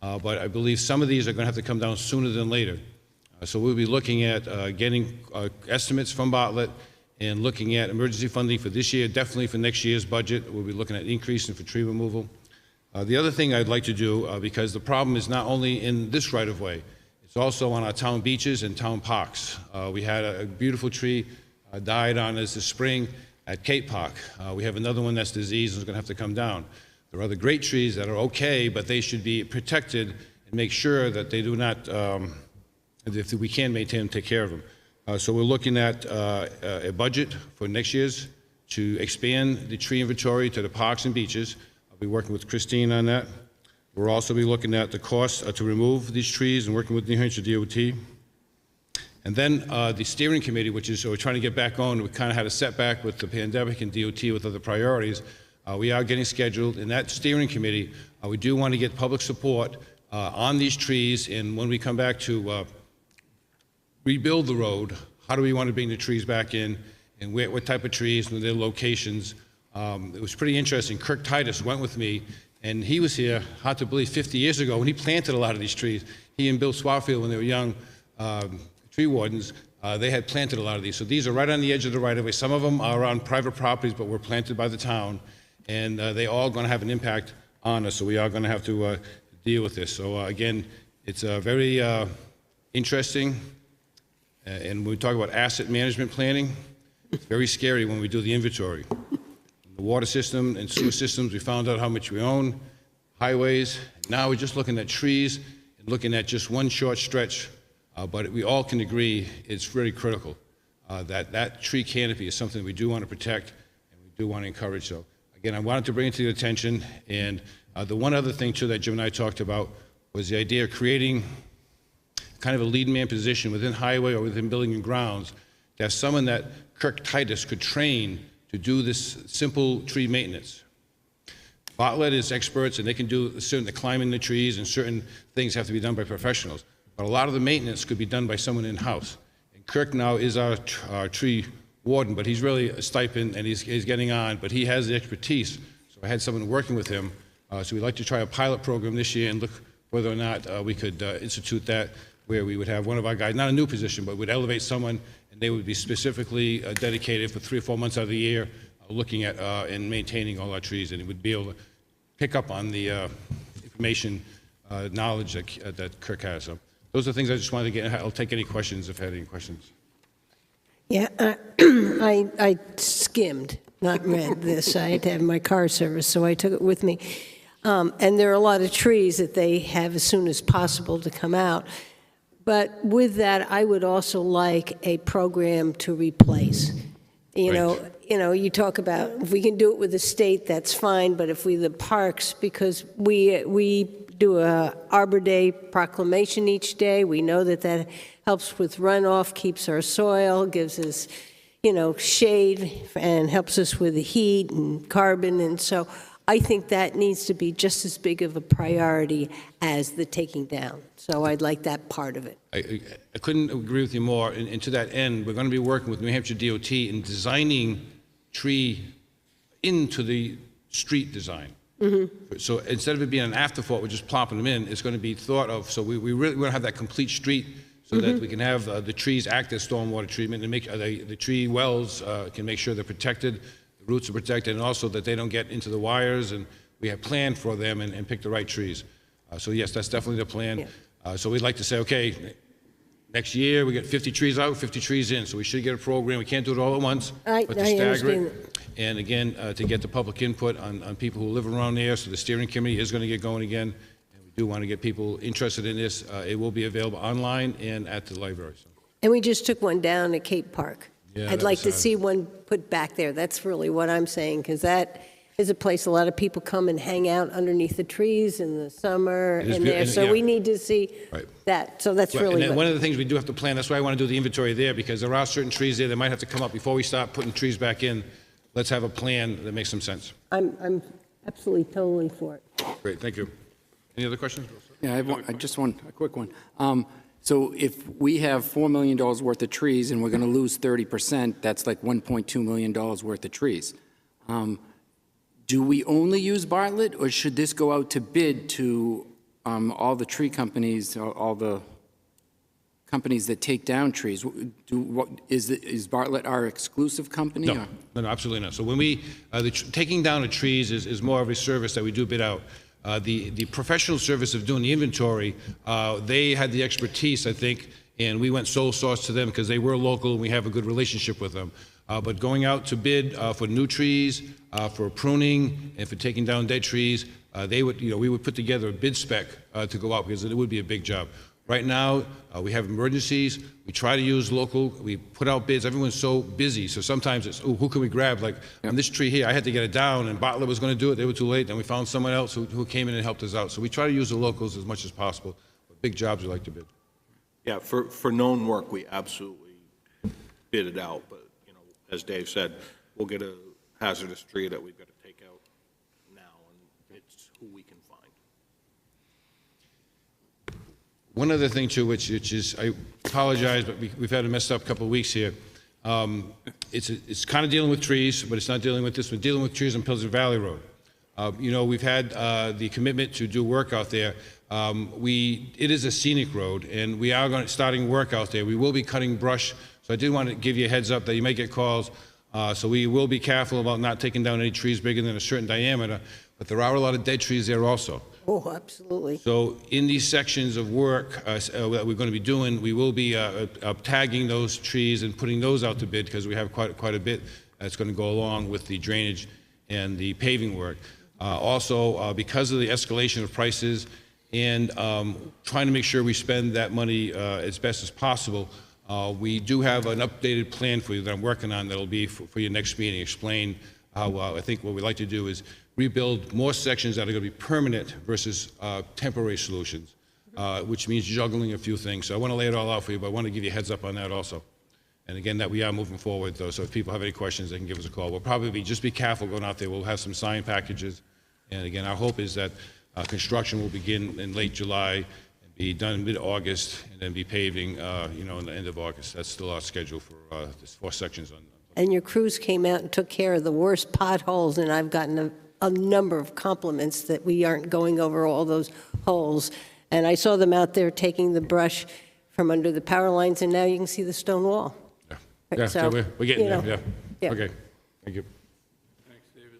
But I believe some of these are going to have to come down sooner than later. So we'll be looking at getting estimates from Bartlett and looking at emergency funding for this year, definitely for next year's budget. We'll be looking at increasing for tree removal. The other thing I'd like to do, because the problem is not only in this right-of-way, it's also on our town beaches and town parks. We had a beautiful tree died on us this spring at Cape Park. We have another one that's diseased and is going to have to come down. There are other great trees that are okay, but they should be protected and make sure that they do not, if we can maintain them, take care of them. So we're looking at a budget for next year's to expand the tree inventory to the parks and beaches. I'll be working with Christine on that. We'll also be looking at the cost to remove these trees and working with New Hampshire DOT. And then the steering committee, which is, so we're trying to get back on. We kind of had a setback with the pandemic and DOT with other priorities. We are getting scheduled. In that steering committee, we do want to get public support on these trees. And when we come back to rebuild the road, how do we want to bring the trees back in, and what type of trees and their locations. It was pretty interesting. Kirk Titus went with me, and he was here, hard to believe, 50 years ago when he planted a lot of these trees. He and Bill Swarfield, when they were young tree wardens, they had planted a lot of these. So these are right on the edge of the right-of-way. Some of them are on private properties, but were planted by the town, and they all going to have an impact on us, so we are going to have to deal with this. So again, it's very interesting. And when we talk about asset management planning, it's very scary when we do the inventory. The water system and sewer systems, we found out how much we own, highways. Now we're just looking at trees and looking at just one short stretch. But we all can agree it's very critical that that tree canopy is something we do want to protect and we do want to encourage. So again, I wanted to bring it to your attention. And the one other thing too that Jim and I talked about was the idea of creating kind of a lead man position within highway or within building and grounds, to have someone that Kirk Titus could train to do this simple tree maintenance. Bartlett is experts and they can do certain, the climbing the trees and certain things have to be done by professionals. But a lot of the maintenance could be done by someone in-house. And Kirk now is our tree warden, but he's really a stipend and he's getting on, but he has the expertise. So I had someone working with him. So we'd like to try a pilot program this year and look whether or not we could institute that, where we would have one of our guys, not a new position, but would elevate someone, and they would be specifically dedicated for 3 or 4 months out of the year, looking at and maintaining all our trees, and he would be able to pick up on the information, knowledge that Kirk has. So those are things I just wanted to get. I'll take any questions if you had any questions. Yeah, I skimmed, not read this. I had to have my car serviced, so I took it with me. And there are a lot of trees that they have as soon as possible to come out. But with that, I would also like a program to replace. You know, you talk about if we can do it with the state, that's fine. But if the parks, because we do a Arbor Day proclamation each day, we know that that helps with runoff, keeps our soil, gives us, shade, and helps us with the heat and carbon, and so. I think that needs to be just as big of a priority as the taking down. So I'd like that part of it. I couldn't agree with you more. And to that end, we're going to be working with New Hampshire DOT in designing tree into the street design. Mm-hmm. So instead of it being an afterthought, we're just plopping them in, it's going to be thought of. So we really want to have that complete street so that we can have the trees act as stormwater treatment and make the tree wells can make sure they're protected. Roots are protected, and also that they don't get into the wires, and we have planned for them and pick the right trees. So yes, that's definitely the plan. Yeah. So we'd like to say, okay, next year we get 50 trees out, 50 trees in, so we should get a program. We can't do it all at once, but to stagger it. And again, to get the public input on people who live around there, so the steering committee is going to get going again, and we do want to get people interested in this. It will be available online and at the library. So. And we just took one down at Cape Park. Yeah, I'd like to see one put back there. That's really what I'm saying, because that, is a place a lot of people come and hang out underneath the trees in the summer It is and beau- there. and, So yeah. we need to see Right. that. So that's Well, really and then one what, of the things we do have to plan, that's why I want to do the inventory there, because there are certain trees there that might have to come up before we start putting trees back in. Let's have a plan that makes some sense. I'm absolutely totally for it. Great, thank you. Any other questions? Yeah, I just want a quick one. So if we have $4 million worth of trees and we're going to lose 30%, that's like $1.2 million worth of trees. Do we only use Bartlett, or should this go out to bid to all the tree companies, all the companies that take down trees? Is Bartlett our exclusive company? No, or- no, absolutely not. So when we, taking down the trees is more of a service that we do bid out. The professional service of doing the inventory, they had the expertise, I think, and we went sole source to them because they were local and we have a good relationship with them. But going out to bid for new trees, for pruning, and for taking down dead trees, we would put together a bid spec to go out because it would be a big job. Right now, we have emergencies. We try to use local. We put out bids. Everyone's so busy, so sometimes it's, oh, who can we grab? Like on this tree here, I had to get it down, and Bartlett was going to do it. They were too late. Then we found someone else who came in and helped us out. So we try to use the locals as much as possible. But big jobs we like to bid. Yeah, for known work, we absolutely bid it out, but, as Dave said, we'll get a hazardous tree that we've got to take out now, and it's who we can find. One other thing too, which is, I apologize, but we've had a messed up couple of weeks here. It's kind of dealing with trees, but it's not dealing with this. We're dealing with trees on Pleasant Valley Road. We've had the commitment to do work out there. It is a scenic road, and we are starting work out there. We will be cutting brush, so I did want to give you a heads up that you may get calls. So we will be careful about not taking down any trees bigger than a certain diameter, but there are a lot of dead trees there also. Oh, absolutely. So in these sections of work that we're going to be doing, we will be tagging those trees and putting those out to bid because we have quite a bit that's going to go along with the drainage and the paving work. Also, because of the escalation of prices and trying to make sure we spend that money as best as possible, we do have an updated plan for you that I'm working on that'll be for your next meeting. Explain how I think what we'd like to do is rebuild more sections that are going to be permanent versus temporary solutions, which means juggling a few things. So I want to lay it all out for you, but I want to give you a heads up on that also. And again, that we are moving forward, though, so if people have any questions, they can give us a call. We'll probably just be careful going out there. We'll have some sign packages. And again, our hope is that construction will begin in late July and be done mid-August, and then be paving, in the end of August. That's still our schedule for this 4 sections on. And your crews came out and took care of the worst potholes, and I've gotten a number of compliments that we aren't going over all those holes. And I saw them out there taking the brush from under the power lines, and now you can see the stone wall. Yeah, So, we're getting you know, there, yeah. Okay, thank you. Thanks, David.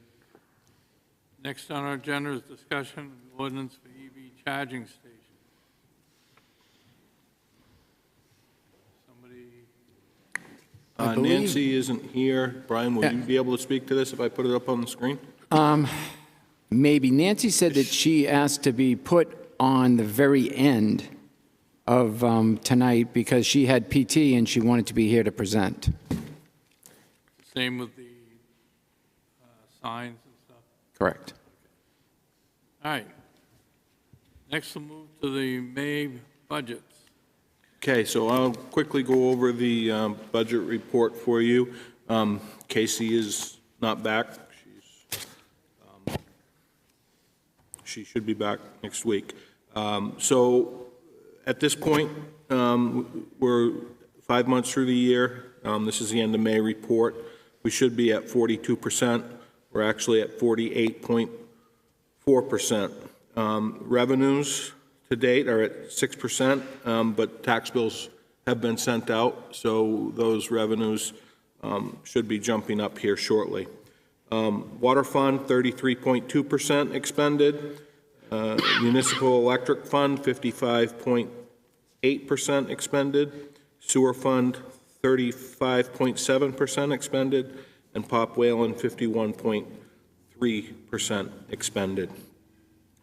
Next on our agenda is discussion of ordinance for EV charging stations. Somebody, believe- Nancy isn't here. Brian, will you be able to speak to this if I put it up on the screen? Maybe. Nancy said that she asked to be put on the very end of tonight because she had PT and she wanted to be here to present. same with the signs and stuff. Correct. All right. Next, we'll move to the Mave Budgets. Okay, so I'll quickly go over the budget report for you. Casey is not back. She should be back next week. So at this point, we're 5 months through the year. This is the end of May report. We should be at 42%. We're actually at 48.4%. Revenues to date are at 6%, but tax bills have been sent out, so those revenues should be jumping up here shortly. Water fund, 33.2% expended. Municipal electric fund, 55.8% expended. Sewer fund, 35.7% expended. And Pop Whalen, 51.3% expended.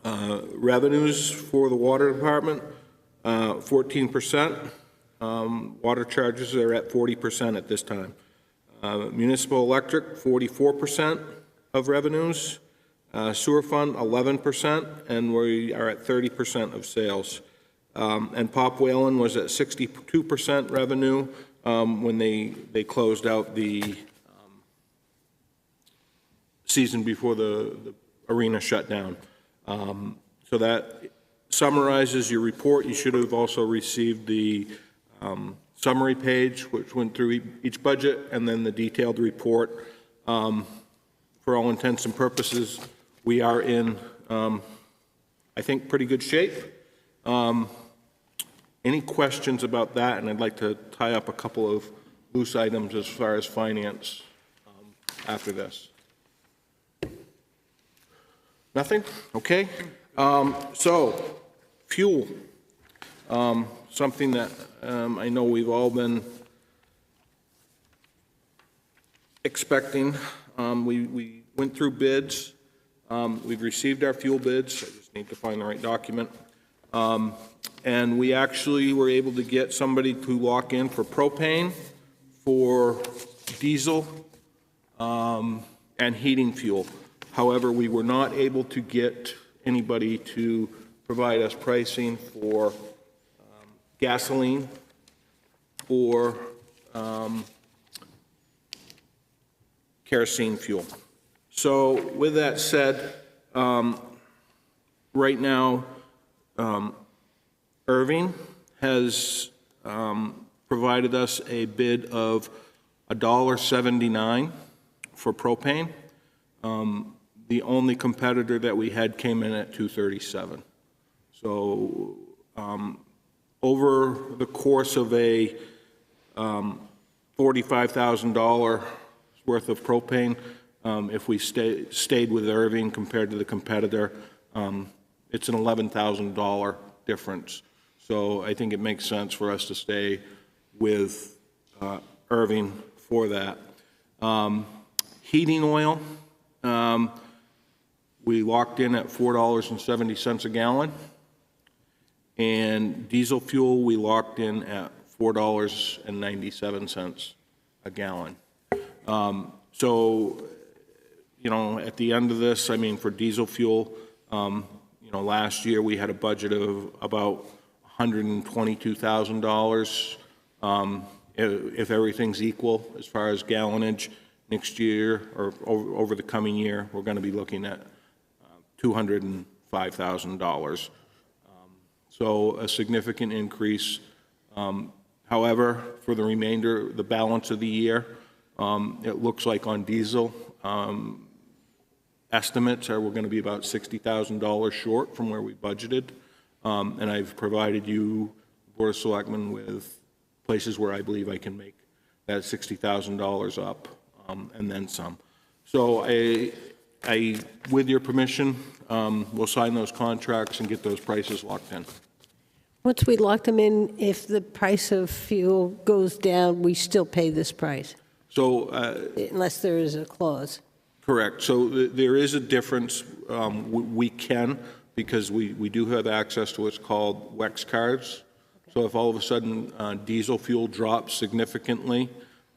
Revenues for the water department, 14%. Water charges are at 40% at this time. Municipal electric, 44%. of revenues. Sewer fund, 11%, and we are at 30% of sales. And Pop Whalen was at 62% revenue when they closed out the season before the arena shut down. So that summarizes your report. You should have also received the summary page, which went through each budget, and then the detailed report. For all intents and purposes, we are in, I think, pretty good shape. Any questions about that? And I'd like to tie up a couple of loose items as far as finance after this. Nothing? Okay. So, fuel. Something that I know we've all been expecting. We went through bids. We've received our fuel bids. I just need to find the right document. And we actually were able to get somebody to lock in for propane, for diesel, and heating fuel. However, we were not able to get anybody to provide us pricing for gasoline or kerosene fuel. So with that said, right now, Irving has provided us a bid of $1.79 for propane. The only competitor that we had came in at $2.37. So over the course of a $45,000 worth of propane, if we stayed with Irving compared to the competitor, it's an $11,000 difference. So I think it makes sense for us to stay with Irving for that. Heating oil, we locked in at $4.70 a gallon. And diesel fuel, we locked in at $4.97 a gallon. So, you know, at the end of this, I mean, for diesel fuel, you know, last year we had a budget of about $122,000. If everything's equal as far as gallonage, next year or over the coming year, we're going to be looking at $205,000. So a significant increase. However, for the remainder, the balance of the year, it looks like on diesel, estimates are we're going to be about $60,000 short from where we budgeted. And I've provided you, Board of Selectmen, with places where I believe I can make that $60,000 up, and then some. So I, with your permission, we'll sign those contracts and get those prices locked in. Once we lock them in, if the price of fuel goes down, we still pay this price, So unless there is a clause. correct. So there is a difference. We can, because we do have access to what's called WEX cards. So if all of a sudden diesel fuel drops significantly,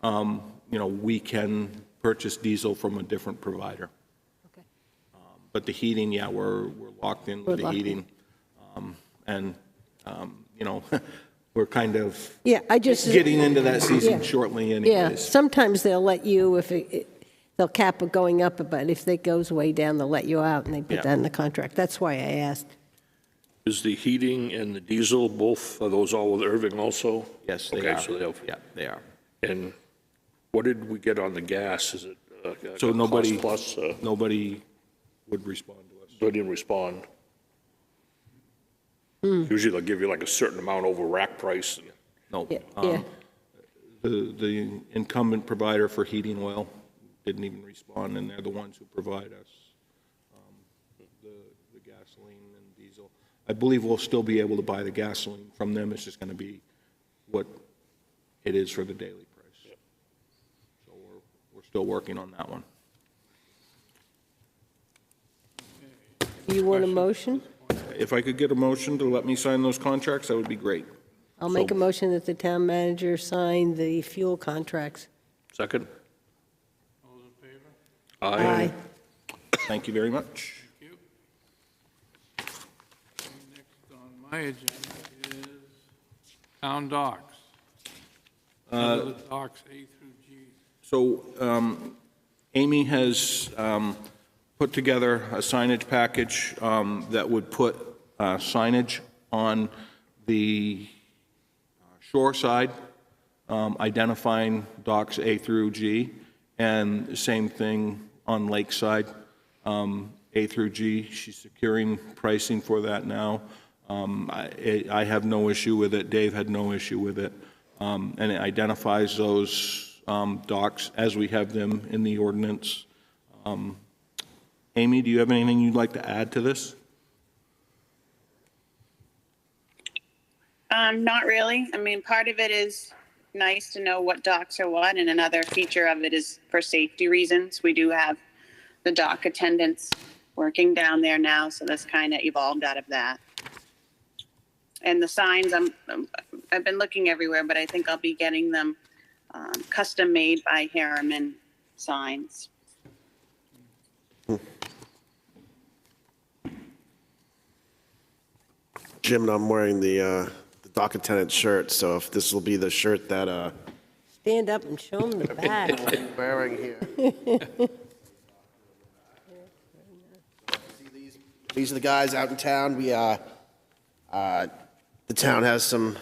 you know, we can purchase diesel from a different provider. Okay. But the heating, yeah, we're locked in with the heating. You know, we're kind of getting into that season shortly anyways. Yeah, sometimes they'll let you, they'll cap it going up, but if it goes way down, they'll let you out, and they put that in the contract. That's why I asked. Is the heating and the diesel, both, are those all with Irving also? Yes, they are. So Yeah, they are. And what did we get on the gas? Is it So nobody, cost plus? nobody would respond to us. They didn't respond. Usually they'll give you like a certain amount over rack price. No. Yeah. The incumbent provider for heating oil didn't even respond, and they're the ones who provide us the gasoline and diesel. I believe we'll still be able to buy the gasoline from them. It's just going to be what it is for the daily price. Yep. So we're still working on that one. You want a motion? If I could get a motion to let me sign those contracts, that would be great. I'll make a motion that the town manager sign the fuel contracts. Second? All those in favor? Aye. Thank you very much. Thank you. Next on my agenda is town docks. The docks A through G. So Amy has put together a signage package that would put signage on the shore side, identifying docks A through G, and the same thing on lakeside, A through G. She's securing pricing for that now. I have no issue with it. Dave had no issue with it. And it identifies those docks as we have them in the ordinance. Amy, do you have anything you'd like to add to this? Not really. I mean, part of it is nice to know what docks are what, and another feature of it is for safety reasons. We do have the dock attendants working down there now, so that's kind of evolved out of that. And the signs, I've been looking everywhere, but I think I'll be getting them custom made by Harriman signs. Jim, I'm wearing the dock attendant shirt, so if this will be the shirt that Stand up and show them the back. I'm wearing here. These are the guys out in town. The town has some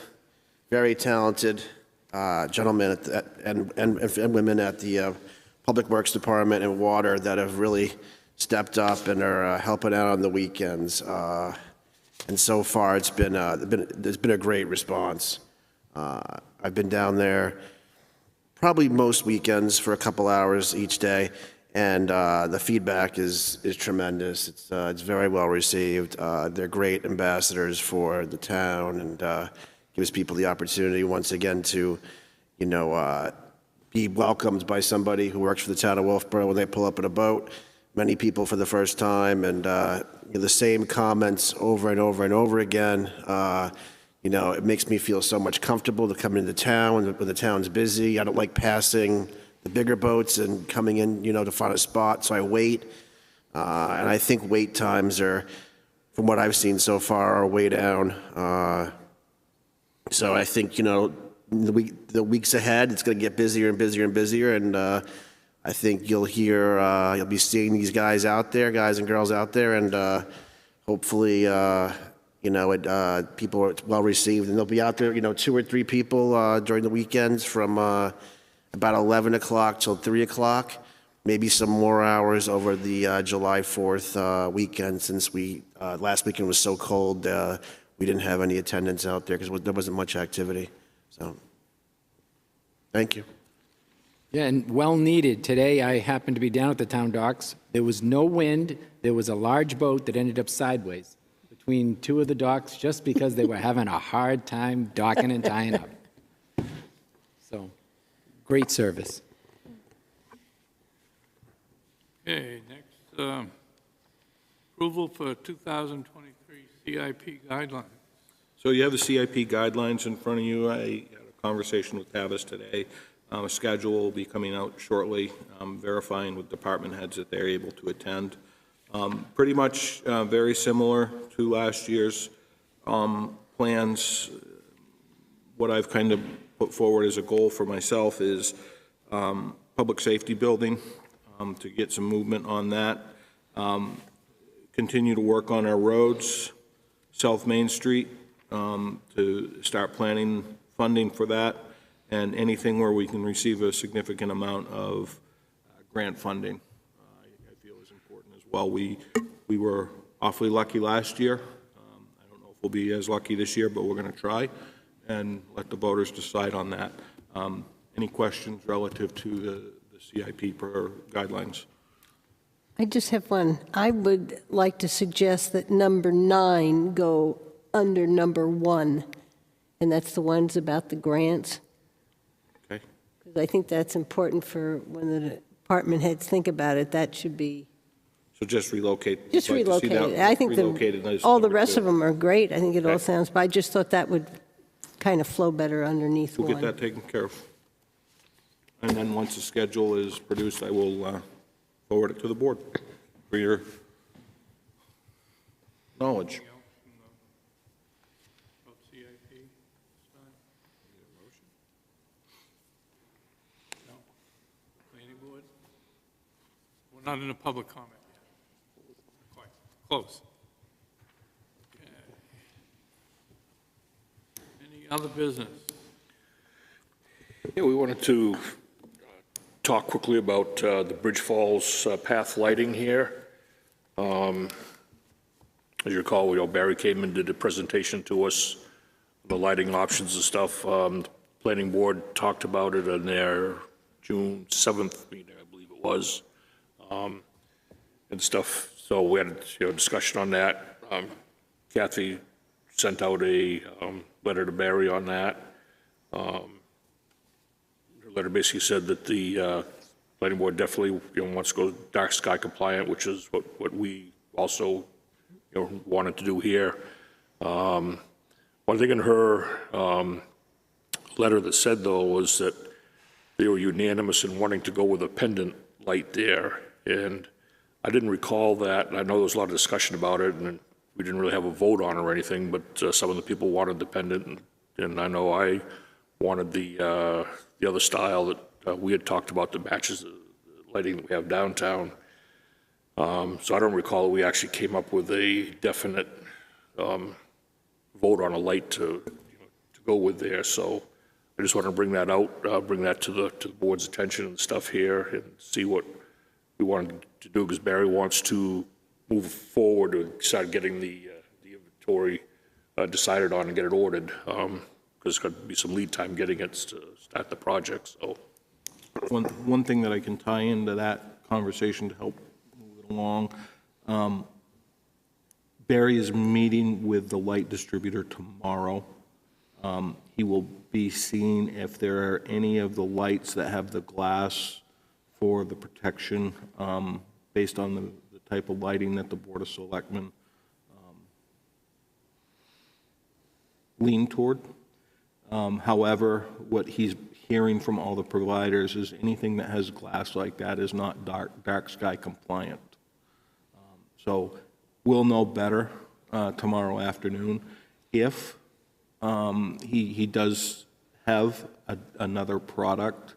very talented gentlemen and women at the Public Works Department and Water that have really stepped up and are helping out on the weekends. And so far, there's been a great response. I've been down there probably most weekends for a couple hours each day, and the feedback is tremendous. It's very well received. They're great ambassadors for the town, and gives people the opportunity once again to, be welcomed by somebody who works for the town of Wolfeboro when they pull up in a boat. Many people for the first time, and the same comments over and over and over again. It makes me feel so much comfortable to come into town when the town's busy. I don't like passing the bigger boats and coming in, to find a spot, so I wait. And I think wait times are, from what I've seen so far, are way down. So I think, the weeks ahead, it's going to get busier and busier and busier, and I think you'll be seeing these guys and girls out there, and hopefully, people are well received, and they'll be out there, 2 or 3 people during the weekends from about 11 o'clock till 3 o'clock, maybe some more hours over the July 4th weekend, since last weekend was so cold, we didn't have any attendance out there because there wasn't much activity. So, thank you. Yeah, and well needed. Today, I happened to be down at the town docks. There was no wind. There was a large boat that ended up sideways between 2 of the docks just because they were having a hard time docking and tying up. So, great service. Okay, next, approval for 2023 CIP guidelines. So you have the CIP guidelines in front of you. I had a conversation with Tavis today. A schedule will be coming out shortly, verifying with department heads that they're able to attend. Pretty much very similar to last year's plans. What I've kind of put forward as a goal for myself is public safety building, to get some movement on that. Continue to work on our roads, South Main Street, to start planning funding for that, and anything where we can receive a significant amount of grant funding, I feel is important as well. We were awfully lucky last year. I don't know if we'll be as lucky this year, but we're going to try and let the voters decide on that. Any questions relative to the CIP guidelines? I just have one. I would like to suggest that number 9 go under number 1, and that's the ones about the grants. Okay. Because I think that's important for when the department heads think about it. That should be. So just relocate. Just I'd like to see relocate it. that I think relocated as all the number rest 2. of them are great. I think it all Okay. sounds, but I just thought that would kind of flow better underneath We'll 1. get that taken care of. And then once the schedule is produced, I will forward it to the board. for your knowledge. Anything else from the CIP this time? No? Planning board? We're not in a public comment yet. Quite close. Okay. Any other business? Yeah, we wanted to talk quickly about the Bridge Falls path lighting here. As you recall, Barry came and did a presentation to us, the lighting options and stuff. The planning board talked about it in their June 7th meeting, I believe it was, and stuff. So we had discussion on that. Kathy sent out a letter to Barry on that. Her letter basically said that the planning board definitely wants to go dark sky compliant, which is what we also wanted to do here. One thing in her letter that said, though, was that they were unanimous in wanting to go with a pendant light there. And I didn't recall that. I know there was a lot of discussion about it, and we didn't really have a vote on it or anything, but some of the people wanted the pendant, and I know I wanted the other style that we had talked about that matches the lighting that we have downtown. So I don't recall that we actually came up with a definite vote on a light to go with there. So I just want to bring that out, bring that to the board's attention and stuff here, and see what we wanted to do, because Barry wants to move forward and start getting the inventory decided on and get it ordered, because there's going to be some lead time getting it to start the project. So One thing that I can tie into that conversation to help move it along, Barry is meeting with the light distributor tomorrow. He will be seeing if there are any of the lights that have the glass for the protection based on the type of lighting that the Board of Selectmen lean toward. However, what he's hearing from all the providers is anything that has glass like that is not dark sky compliant. So we'll know better tomorrow afternoon if he does have another product.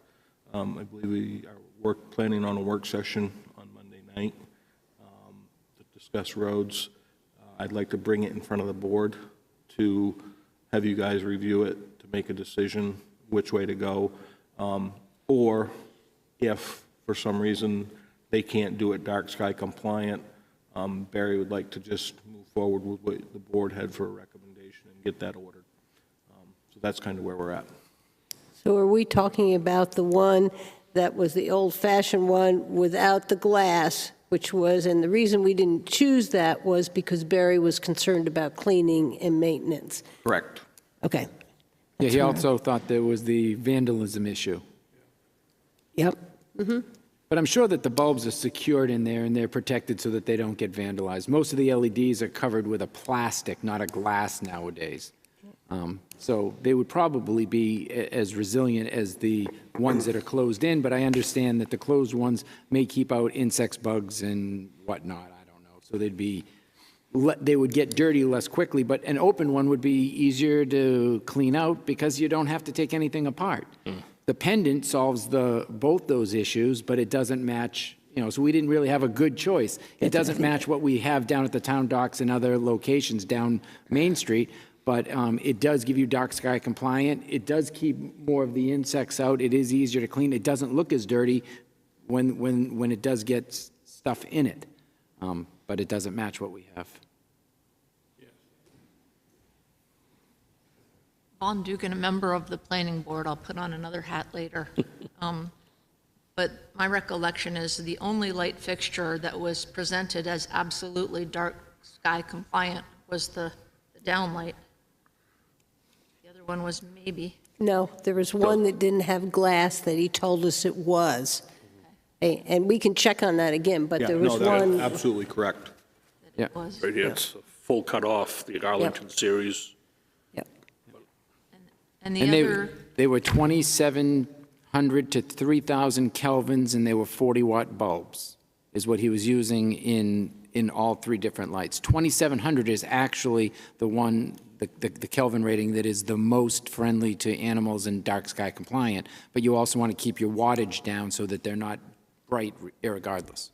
I believe we are planning on a work session on Monday night to discuss roads. I'd like to bring it in front of the board to have you guys review it to make a decision which way to go. Or if for some reason they can't do it dark sky compliant, Barry would like to just move forward with what the board had for a recommendation and get that ordered. So that's kind of where we're at. So are we talking about the one that was the old-fashioned one without the glass, which was, and the reason we didn't choose that was because Barry was concerned about cleaning and maintenance? Correct. Okay. Yeah, he also thought there was the vandalism issue. Yep. But I'm sure that the bulbs are secured in there and they're protected so that they don't get vandalized. Most of the LEDs are covered with a plastic, not a glass nowadays. So they would probably be as resilient as the ones that are closed in, but I understand that the closed ones may keep out insects, bugs, and whatnot. I don't know. So they would get dirty less quickly, but an open one would be easier to clean out because you don't have to take anything apart. The pendant solves both those issues, but it doesn't match, so we didn't really have a good choice. It doesn't match what we have down at the town docks and other locations down Main Street, but it does give you dark sky compliant. It does keep more of the insects out. It is easier to clean. It doesn't look as dirty when it does get stuff in it, but it doesn't match what we have. Von Dugan, a member of the planning board. I'll put on another hat later. But my recollection is the only light fixture that was presented as absolutely dark sky compliant was the downlight. The other one was maybe. No, there was one that didn't have glass that he told us it was. Okay. And we can check on that again, but there was No, that is one. absolutely correct. Yeah. Was. right here, it's a full cut off, the Arlington series. Yep. And the And other, they were 2,700 to 3,000 kelvins, and they were 40-watt bulbs. is what he was using in all three different lights. 2700 is actually the one, the Kelvin rating that is the most friendly to animals and dark sky compliant, but you also want to keep your wattage down so that they're not bright irregardless.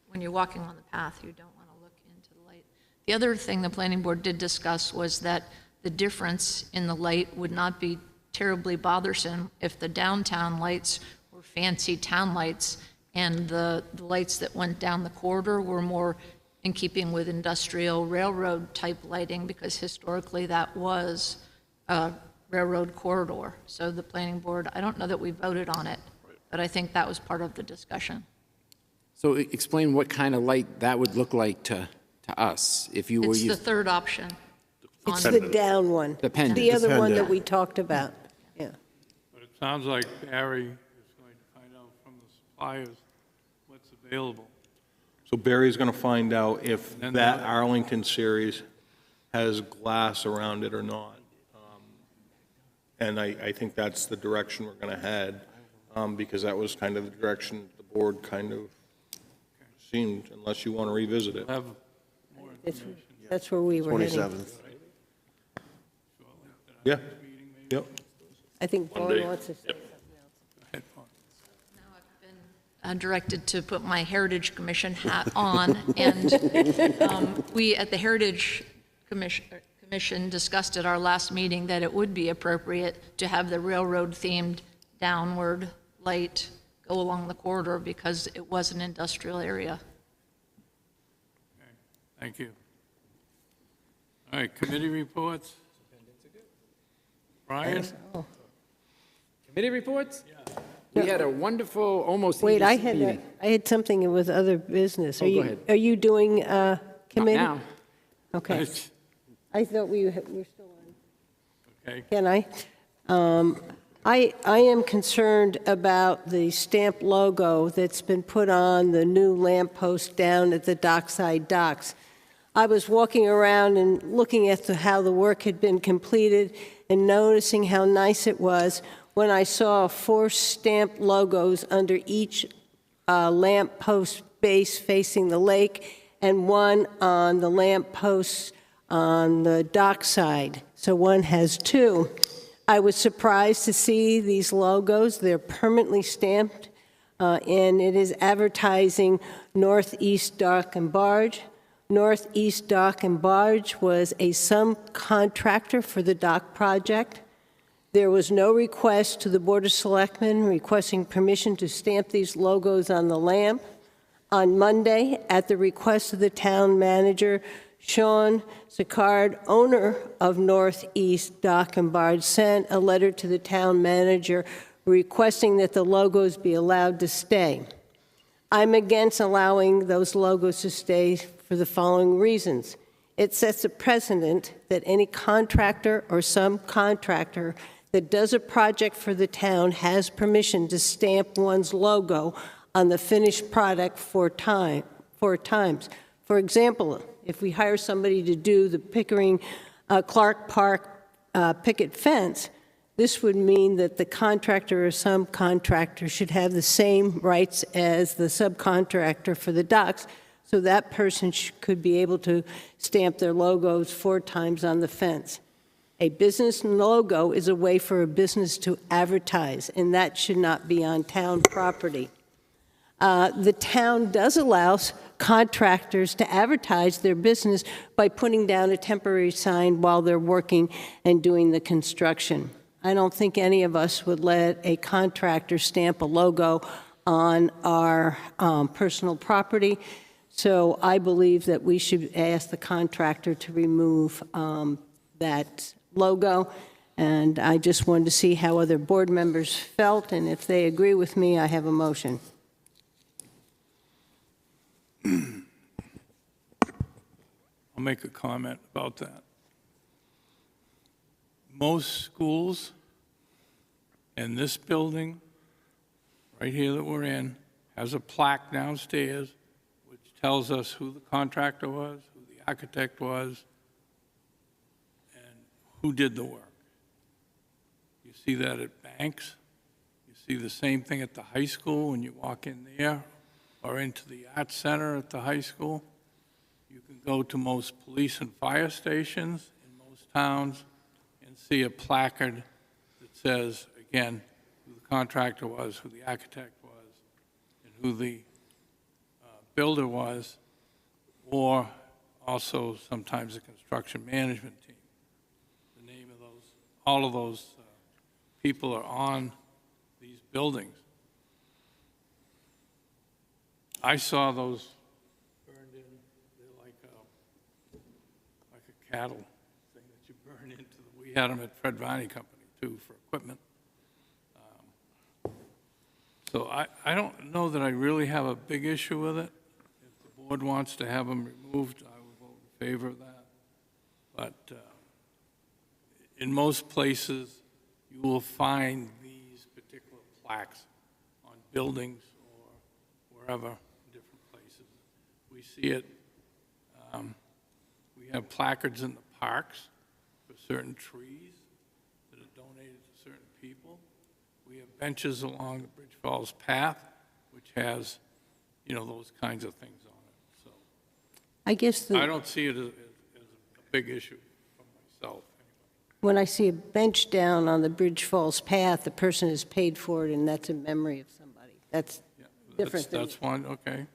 When you're walking on the path, you don't want to look into the light. The other thing the planning board did discuss was that the difference in the light would not be terribly bothersome if the downtown lights were fancy town lights and the lights that went down the corridor were more in keeping with industrial railroad type lighting, because historically that was a railroad corridor. So the planning board, I don't know that we voted on it, but I think that was part of the discussion. So explain what kind of light that would look like to us if you were It's the using. third option. It's the down one. The pendant. The other one that Pendant. we talked about, yeah. But it sounds like Barry is going to find out from the suppliers what's available. So Barry's going to find out if And that then- Arlington series has glass around it or not. And I think that's the direction we're going to head, because that was kind of the direction the board kind of seemed, unless you want to revisit it. We'll have more information That's where we were heading. 27th. Yeah, yep. I think Monday. Paul wants to say Yep. something else. ahead on. Now I've been directed to put my Heritage Commission hat on, and we at the Heritage Commission discussed at our last meeting that it would be appropriate to have the railroad-themed downward light go along the corridor because it was an industrial area. Thank you. All right, committee reports? Brian? Committee reports? We had a wonderful, almost. Wait, I EDC meeting. had something with other business. Oh, go ahead. Are you doing Not committee? now. Okay. I thought we were still on. Okay, Can I? I am concerned about the stamp logo that's been put on the new lamppost down at the dockside docks. I was walking around and looking at how the work had been completed and noticing how nice it was when I saw 4 stamped logos under each lamppost base facing the lake and one on the lampposts on the dockside. So one has 2. I was surprised to see these logos. They're permanently stamped, and it is advertising Northeast Dock and Barge. Northeast Dock and Barge was a subcontractor for the dock project. There was no request to the Board of Selectmen requesting permission to stamp these logos on the lamp. On Monday, at the request of the town manager, Sean Sicard, owner of Northeast Dock and Barge, sent a letter to the town manager requesting that the logos be allowed to stay. I'm against allowing those logos to stay for the following reasons. It sets a precedent that any contractor or subcontractor that does a project for the town has permission to stamp one's logo on the finished product 4 times. For example, if we hire somebody to do the Pickering Clark Park picket fence, this would mean that the contractor or subcontractor should have the same rights as the subcontractor for the docks, so that person could be able to stamp their logos 4 times on the fence. A business logo is a way for a business to advertise, and that should not be on town property. The town does allow contractors to advertise their business by putting down a temporary sign while they're working and doing the construction. I don't think any of us would let a contractor stamp a logo on our personal property, so I believe that we should ask the contractor to remove that logo, and I just wanted to see how other board members felt, and if they agree with me, I have a motion. I'll make a comment about that. Most schools in this building, right here that we're in, has a plaque downstairs which tells us who the contractor was, who the architect was, and who did the work. You see that at banks. You see the same thing at the high school when you walk in there. or into the Art Center at the high school. You can go to most police and fire stations in most towns and see a placard that says, again, who the contractor was, who the architect was, and who the builder was, or also sometimes the construction management team. The name of those, all of those people are on these buildings. I saw those burned in. They're like a cattle thing that you burn into. We had them at Fred Viney Company too for equipment. So I don't know that I really have a big issue with it. If the board wants to have them removed, I will vote in favor of that. But in most places, you will find these particular plaques on buildings or wherever, in different places. We see it, we have placards in the parks for certain trees that are donated to certain people. We have benches along the Bridge Falls path, which has, you know, those kinds of things on it. So I guess I don't see it as a big issue for myself. when I see a bench down on the Bridge Falls path, the person has paid for it, and that's in memory of somebody. That's different than... That's one, okay.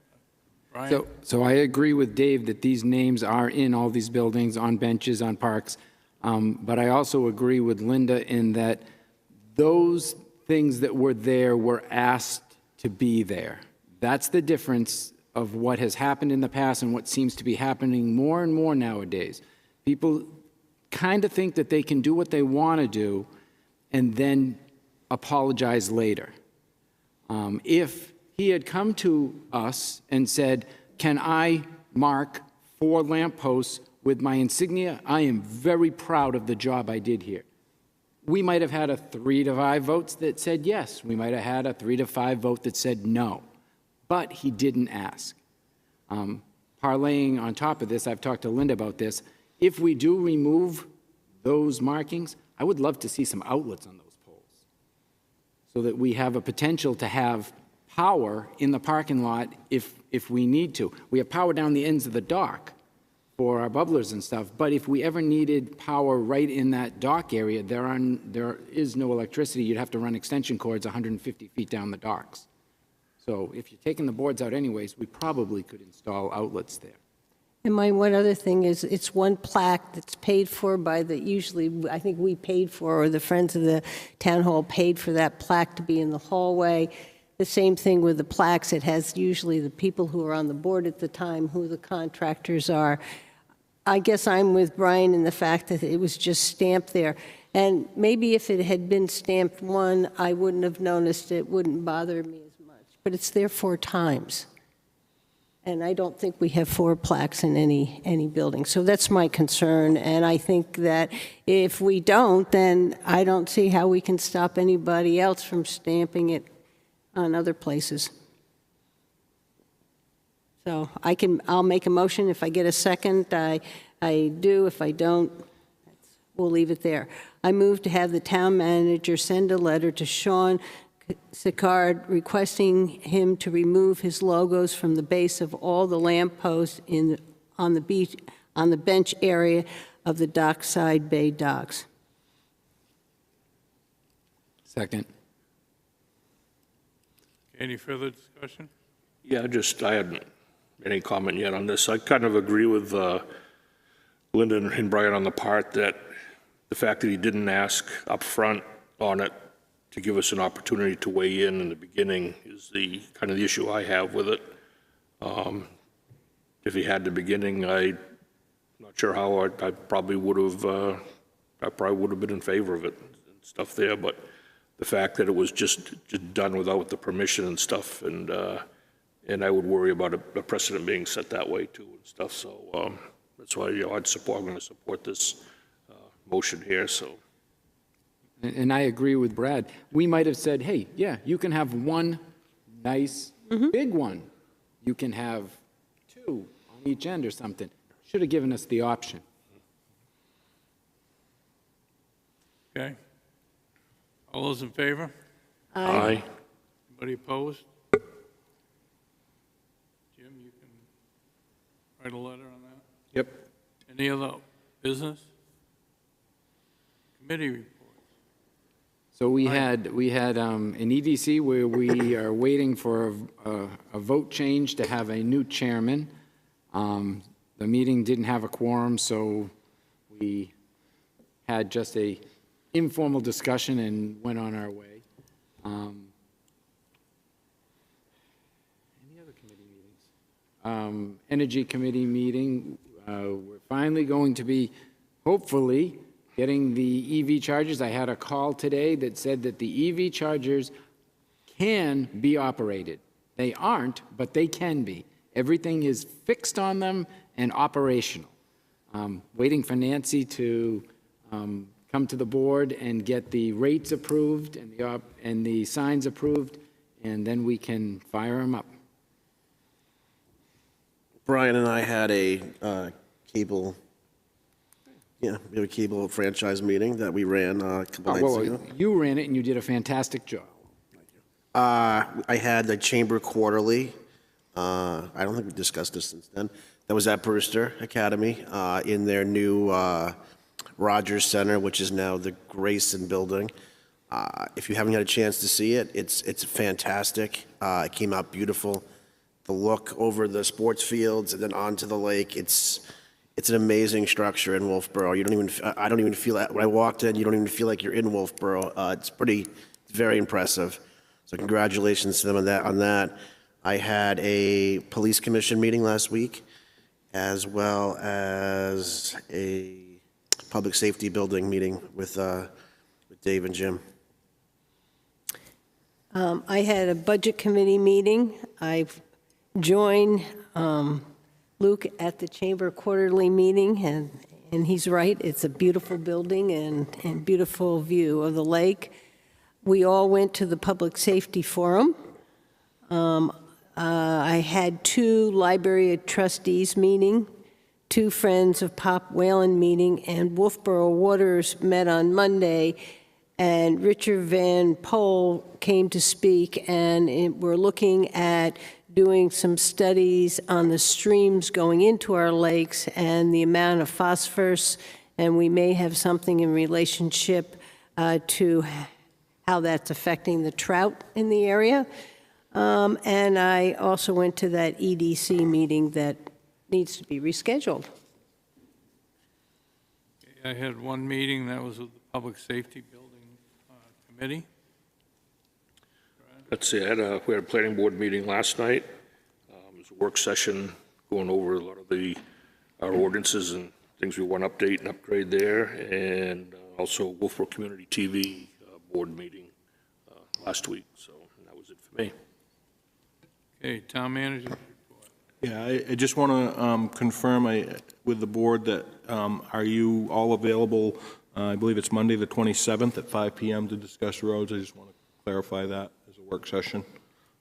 Brian? So I agree with Dave that these names are in all these buildings, on benches, on parks. But I also agree with Linda in that those things that were there were asked to be there. That's the difference of what has happened in the past and what seems to be happening more and more nowadays. People kind of think that they can do what they want to do and then apologize later. If he had come to us and said, can I mark 4 lampposts with my insignia? I am very proud of the job I did here. We might have had a 3 to 5 votes that said yes. We might have had a 3 to 5 vote that said no. But he didn't ask. Parlaying on top of this, I've talked to Linda about this. If we do remove those markings, I would love to see some outlets on those poles so that we have a potential to have power in the parking lot if we need to. We have power down the ends of the dock for our bubblers and stuff, but if we ever needed power right in that dock area, there is no electricity. You'd have to run extension cords 150 feet down the docks. So if you're taking the boards out anyways, we probably could install outlets there. And my one other thing is, it's one plaque that's paid for by the, usually, I think we paid for, or the Friends of the Town Hall paid for that plaque to be in the hallway. The same thing with the plaques. It has usually the people who are on the board at the time, who the contractors are. I guess I'm with Brian in the fact that it was just stamped there. And maybe if it had been stamped 1, I wouldn't have noticed it, wouldn't bother me as much. But it's there 4 times. And I don't think we have 4 plaques in any building. So that's my concern. And I think that if we don't, then I don't see how we can stop anybody else from stamping it on other places. So I'll make a motion. If I get a second, I do. If I don't, we'll leave it there. I move to have the town manager send a letter to Sean Sicard requesting him to remove his logos from the base of all the lampposts on the bench area of the dockside bay docks. Second. Any further discussion? Yeah, I hadn't any comment yet on this. I kind of agree with Linda and Brian on the part that the fact that he didn't ask up front on it to give us an opportunity to weigh in the beginning is the kind of the issue I have with it. If he had the beginning, I'm not sure how I probably would have been in favor of it and stuff there, but the fact that it was just done without the permission and stuff, and I would worry about a precedent being set that way too and stuff. So that's why I'm going to support this motion here. So. And I agree with Brad. We might have said, hey, yeah, you can have 1 nice big one. You can have 2 on each end or something. Should have given us the option. Okay. All those in favor? Aye. Anybody opposed? write a letter on that. Yep. Any other business? Committee reports. So we had an EDC where we are waiting for a vote change to have a new chairman. The meeting didn't have a quorum, so we had just a informal discussion and went on our way. Any other committee meetings? Energy committee meeting, we're finally going to be, hopefully, getting the EV chargers. I had a call today that said that the EV chargers can be operated. They aren't, but they can be. Everything is fixed on them and operational. Waiting for Nancy to come to the board and get the rates approved and the signs approved, and then we can fire them up. Brian and I had a cable, we had a cable franchise meeting that we ran a couple nights ago. You ran it, and you did a fantastic job. I had the Chamber Quarterly. I don't think we've discussed this since then. That was at Brewster Academy in their new Rogers Center, which is now the Grayson Building. If you haven't had a chance to see it, it's fantastic. It came out beautiful. The look over the sports fields and then onto the lake, it's an amazing structure in Wolfeboro. I don't even feel that when I walked in. You don't even feel like you're in Wolfeboro. It's very impressive. So congratulations to them on that. I had a police commission meeting last week, as well as a public safety building meeting with Dave and Jim. I had a budget committee meeting. I've joined Luke at the Chamber Quarterly meeting, and he's right. It's a beautiful building and beautiful view of the lake. We all went to the Public Safety Forum. I had 2 Library Trustees meeting, 2 Friends of Pop Whalen meeting, and Wolfeboro Waters met on Monday, and Richard Van Pol came to speak, and we're looking at doing some studies on the streams going into our lakes and the amount of phosphorus, and we may have something in relationship to how that's affecting the trout in the area. And I also went to that EDC meeting that needs to be rescheduled. I had one meeting that was with the Public Safety Building Committee. Let's see, we had a planning board meeting last night. It was a work session going over a lot of our ordinances and things we want to update and upgrade there, and also Wolfboro Community TV board meeting last week, so that was it for me. Okay, town manager report. Yeah, I just want to confirm with the board that are you all available, I believe it's Monday the 27th at 5 p.m. to discuss roads. I just want to clarify that as a work session.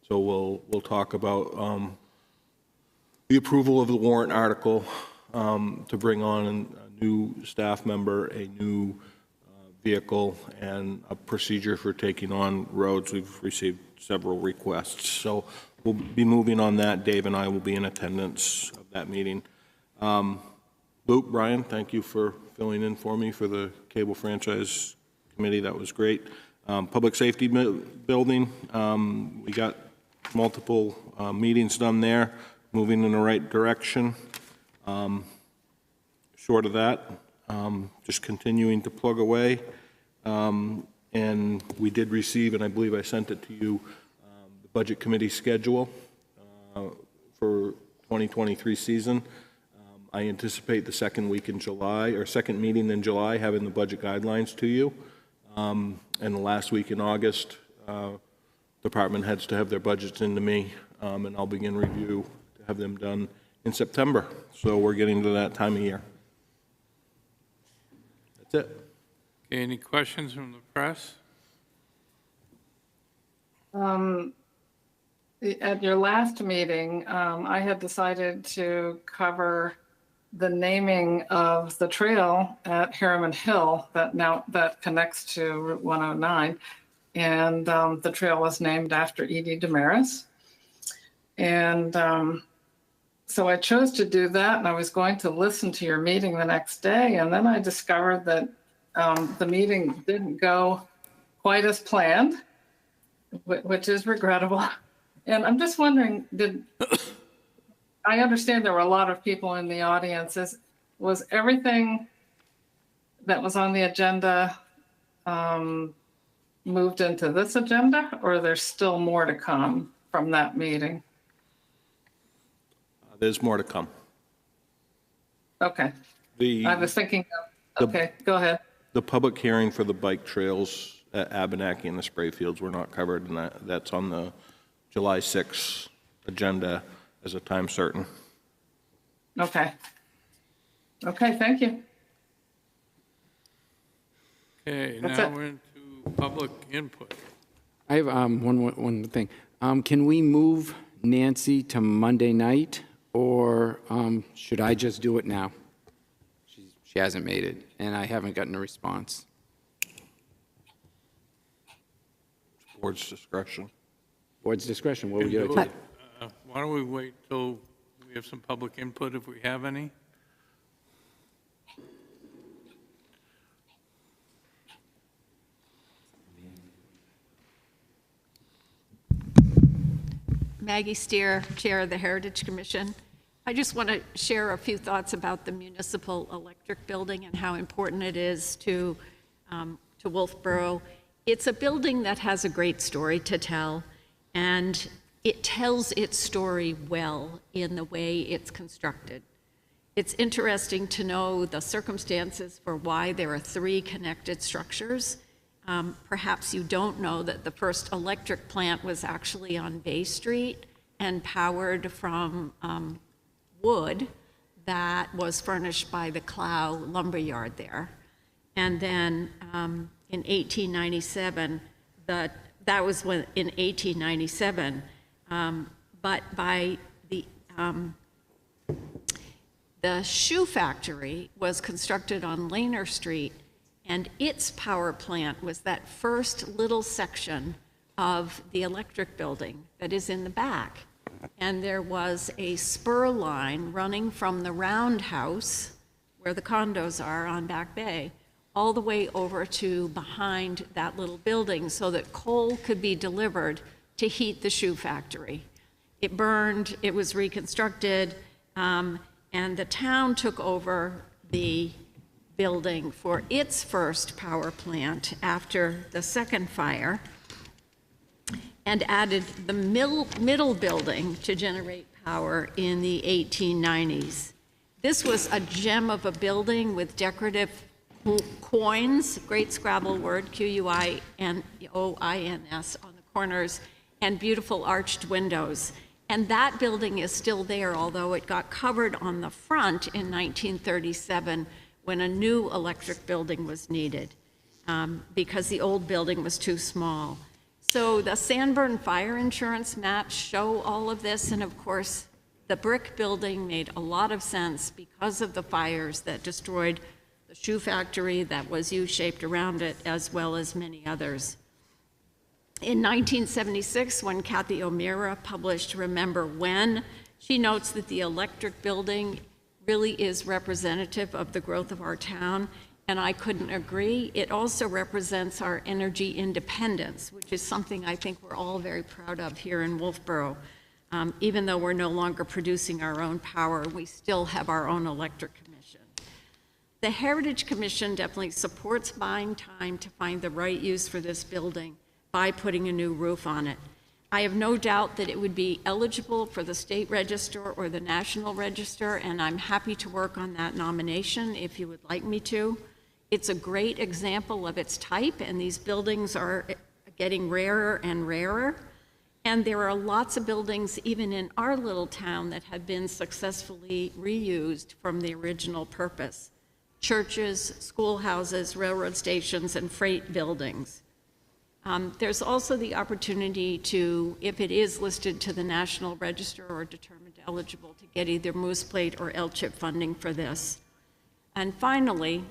So we'll talk about the approval of the warrant article to bring on a new staff member, a new vehicle, and a procedure for taking on roads. We've received several requests. So we'll be moving on that. Dave and I will be in attendance of that meeting. Luke, Brian, thank you for filling in for me for the Cable Franchise Committee. That was great. Public Safety Building, we got multiple meetings done there, moving in the right direction. Short of that, just continuing to plug away. And we did receive, and I believe I sent it to you, the Budget Committee schedule for 2023 season. I anticipate the second week in July, or second meeting in July, having the budget guidelines to you. And the last week in August, department heads to have their budgets into me, and I'll begin review to have them done in September. So we're getting to that time of year. That's it. Okay, any questions from the press? At your last meeting, I had decided to cover the naming of the trail at Harriman Hill that connects to Route 109, and the trail was named after Edie Damaris. And so I chose to do that, and I was going to listen to your meeting the next day, and then I discovered that the meeting didn't go quite as planned, which is regrettable. And I'm just wondering, I understand there were a lot of people in the audience. Was everything that was on the agenda moved into this agenda, or there's still more to come from that meeting? There's more to come. Okay. The, I was thinking, okay, go ahead. the public hearing for the bike trails at Abenaki and the spray fields were not covered, and that's on the July 6th agenda as a time certain. Okay. Okay, thank you. Okay, That's now it. we're into public input. I have one thing. Can we move Nancy to Monday night, or should I just do it now? She hasn't made it, and I haven't gotten a response. Board's discretion. Board's discretion, what would you Do like it. to do? Why don't we wait till we have some public input if we have any? Maggie Steer, Chair of the Heritage Commission. I just want to share a few thoughts about the municipal electric building and how important it is to Wolfeboro. It's a building that has a great story to tell, and it tells its story well in the way it's constructed. It's interesting to know the circumstances for why there are 3 connected structures. Perhaps you don't know that the first electric plant was actually on Bay Street and powered from wood that was furnished by the Clow lumberyard there. And then in 1897, that was when in 1897, but by the shoe factory was constructed on Laner Street, and its power plant was that first little section of the electric building that is in the back. And there was a spur line running from the roundhouse, where the condos are on Back Bay, all the way over to behind that little building so that coal could be delivered to heat the shoe factory. It burned, it was reconstructed, and the town took over the building for its first power plant after the second fire and added the middle building to generate power in the 1890s. This was a gem of a building with decorative coins, great Scrabble word, Quoins, on the corners, and beautiful arched windows. And that building is still there, although it got covered on the front in 1937 when a new electric building was needed because the old building was too small. So the Sanborn fire insurance maps show all of this, and of course, the brick building made a lot of sense because of the fires that destroyed the shoe factory that was U-shaped around it, as well as many others. In 1976, when Kathy O'Meara published Remember When, she notes that the electric building really is representative of the growth of our town, and I couldn't agree. It also represents our energy independence, which is something I think we're all very proud of here in Wolfeboro. Even though we're no longer producing our own power, we still have our own electric commission. The Heritage Commission definitely supports buying time to find the right use for this building by putting a new roof on it. I have no doubt that it would be eligible for the state register or the national register, and I'm happy to work on that nomination if you would like me to. It's a great example of its type, and these buildings are getting rarer and rarer. And there are lots of buildings, even in our little town, that have been successfully reused from the original purpose. Churches, schoolhouses, railroad stations, and freight buildings. There's also the opportunity to, if it is listed to the National Register or determined eligible, to get either Moose Plate or LCHIP funding for this. And finally,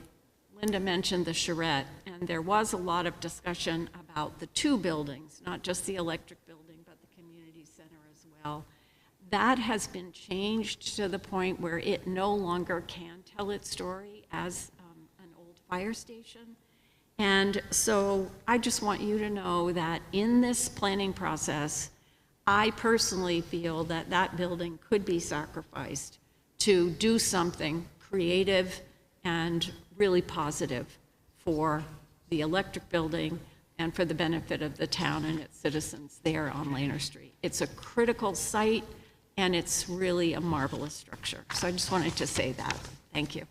Linda mentioned the charrette, and there was a lot of discussion about the 2 buildings, not just the electric building, but the community center as well. that has been changed to the point where it no longer can tell its story as an old fire station. And so I just want you to know that in this planning process, I personally feel that that building could be sacrificed to do something creative and really positive for the electric building and for the benefit of the town and its citizens there on Laner Street. It's a critical site, and it's really a marvelous structure. So I just wanted to say that. Thank you.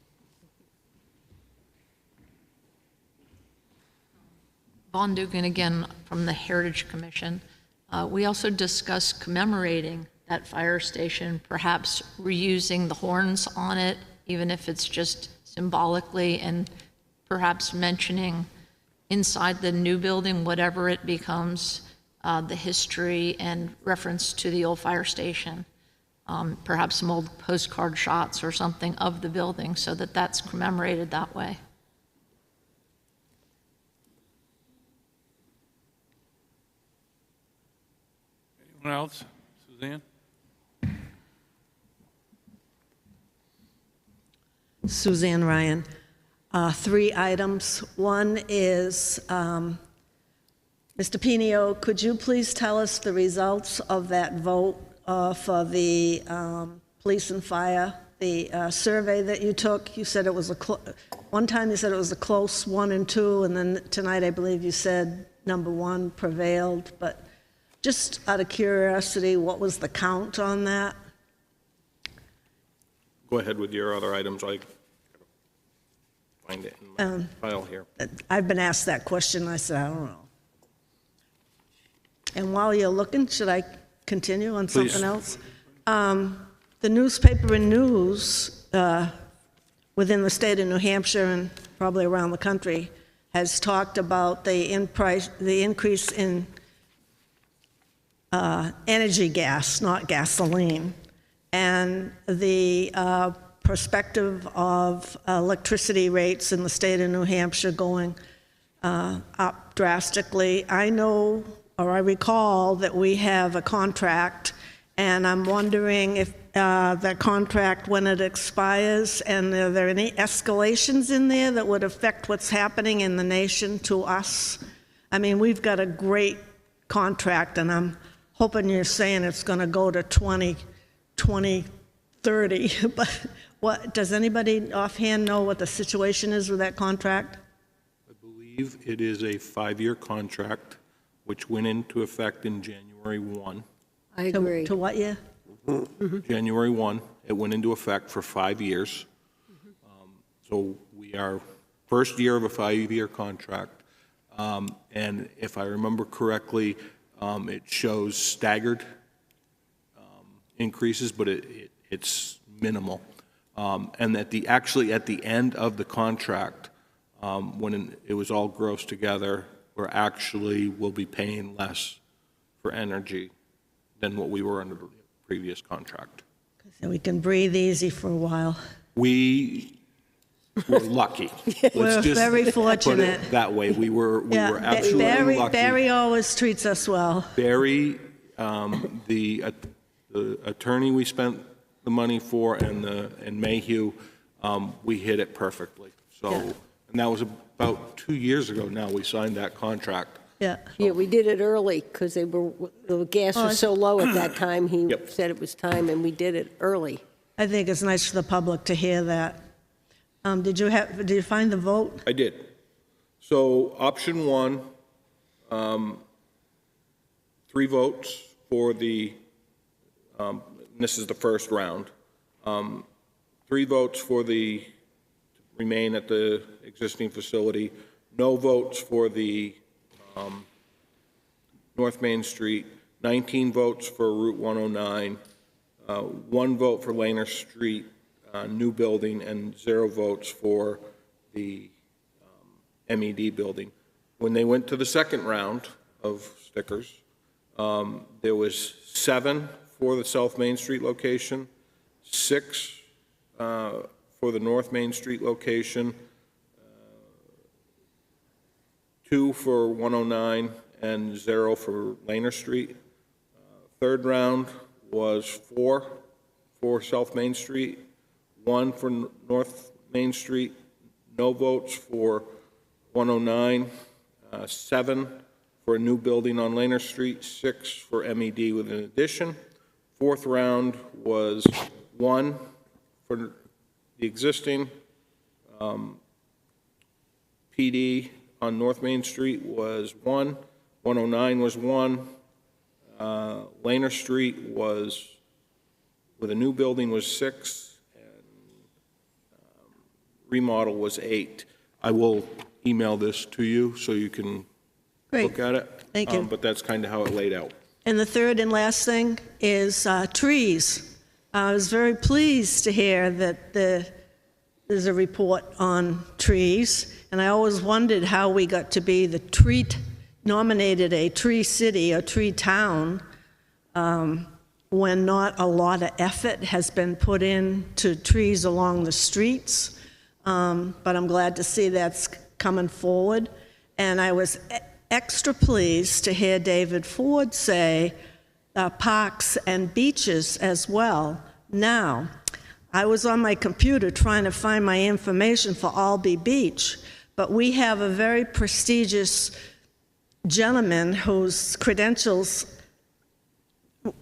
Von Dugan again from the Heritage Commission. We also discussed commemorating that fire station, perhaps reusing the horns on it, even if it's just symbolically, and perhaps mentioning inside the new building, whatever it becomes, the history and reference to the old fire station. Perhaps some old postcard shots or something of the building so that that's commemorated that way. Anyone else? Suzanne? Suzanne Ryan. 3 items. One is, Mr. Pinio, could you please tell us the results of that vote for the police and fire, the survey that you took? You said it was one time you said it was a close 1 and 2, and then tonight I believe you said number 1 prevailed. But just out of curiosity, what was the count on that? Go ahead with your other items. I find it in my file here. I've been asked that question. I said, I don't know. And while you're looking, should I continue on something else? The newspaper and news within the state of New Hampshire and probably around the country has talked about the increase in energy gas, not gasoline, and the perspective of electricity rates in the state of New Hampshire going up drastically. I know, or I recall, that we have a contract, and I'm wondering if that contract, when it expires, and are there any escalations in there that would affect what's happening in the nation to us? I mean, we've got a great contract, and I'm hoping you're saying it's going to go to 2030, but what, does anybody offhand know what the situation is with that contract? I believe it is a 5-year contract, which went into effect in January 1. I agree. To what year? January 1, it went into effect for 5 years. So we are first year of a 5-year contract. And if I remember correctly, it shows staggered increases, but it's minimal. And actually at the end of the contract, when it was all grossed together, we'll be paying less for energy than what we were under the previous contract. So we can breathe easy for a while. We were lucky. We're very fortunate. Put it that way. We were absolutely lucky. Barry always treats us well. Barry, the attorney we spent the money for, and Mayhew, we hit it perfectly. So, and that was about 2 years ago now we signed that contract. Yeah, we did it early because the gas was so low at that time. He said it was time, and we did it early. I think it's nice for the public to hear that. Did you find the vote? I did. So option 1, 3 votes for the, this is the first round, 3 votes for the remain at the existing facility, no votes for the North Main Street, 19 votes for Route 109, 1 vote for Laner Street, new building, and 0 votes for the MED building. When they went to the second round of stickers, there was 7 for the South Main Street location, 6 for the North Main Street location, 2 for 109, and 0 for Laner Street. Third round was 4 for South Main Street, 1 for North Main Street, no votes for 109, 7 for a new building on Laner Street, 6 for MED with an addition. Fourth round was 1 for the existing. PD on North Main Street was 1, 109 was 1, Laner Street was, with a new building, was 6, and remodel was 8. I will email this to you so you can look at it. Thank you. But that's kind of how it laid out. And the third and last thing is trees. I was very pleased to hear that there's a report on trees, and I always wondered how we got to be nominated a tree city or tree town when not a lot of effort has been put into trees along the streets. But I'm glad to see that's coming forward. And I was extra pleased to hear David Ford say parks and beaches as well. Now, I was on my computer trying to find my information for Albee Beach, but we have a very prestigious gentleman whose credentials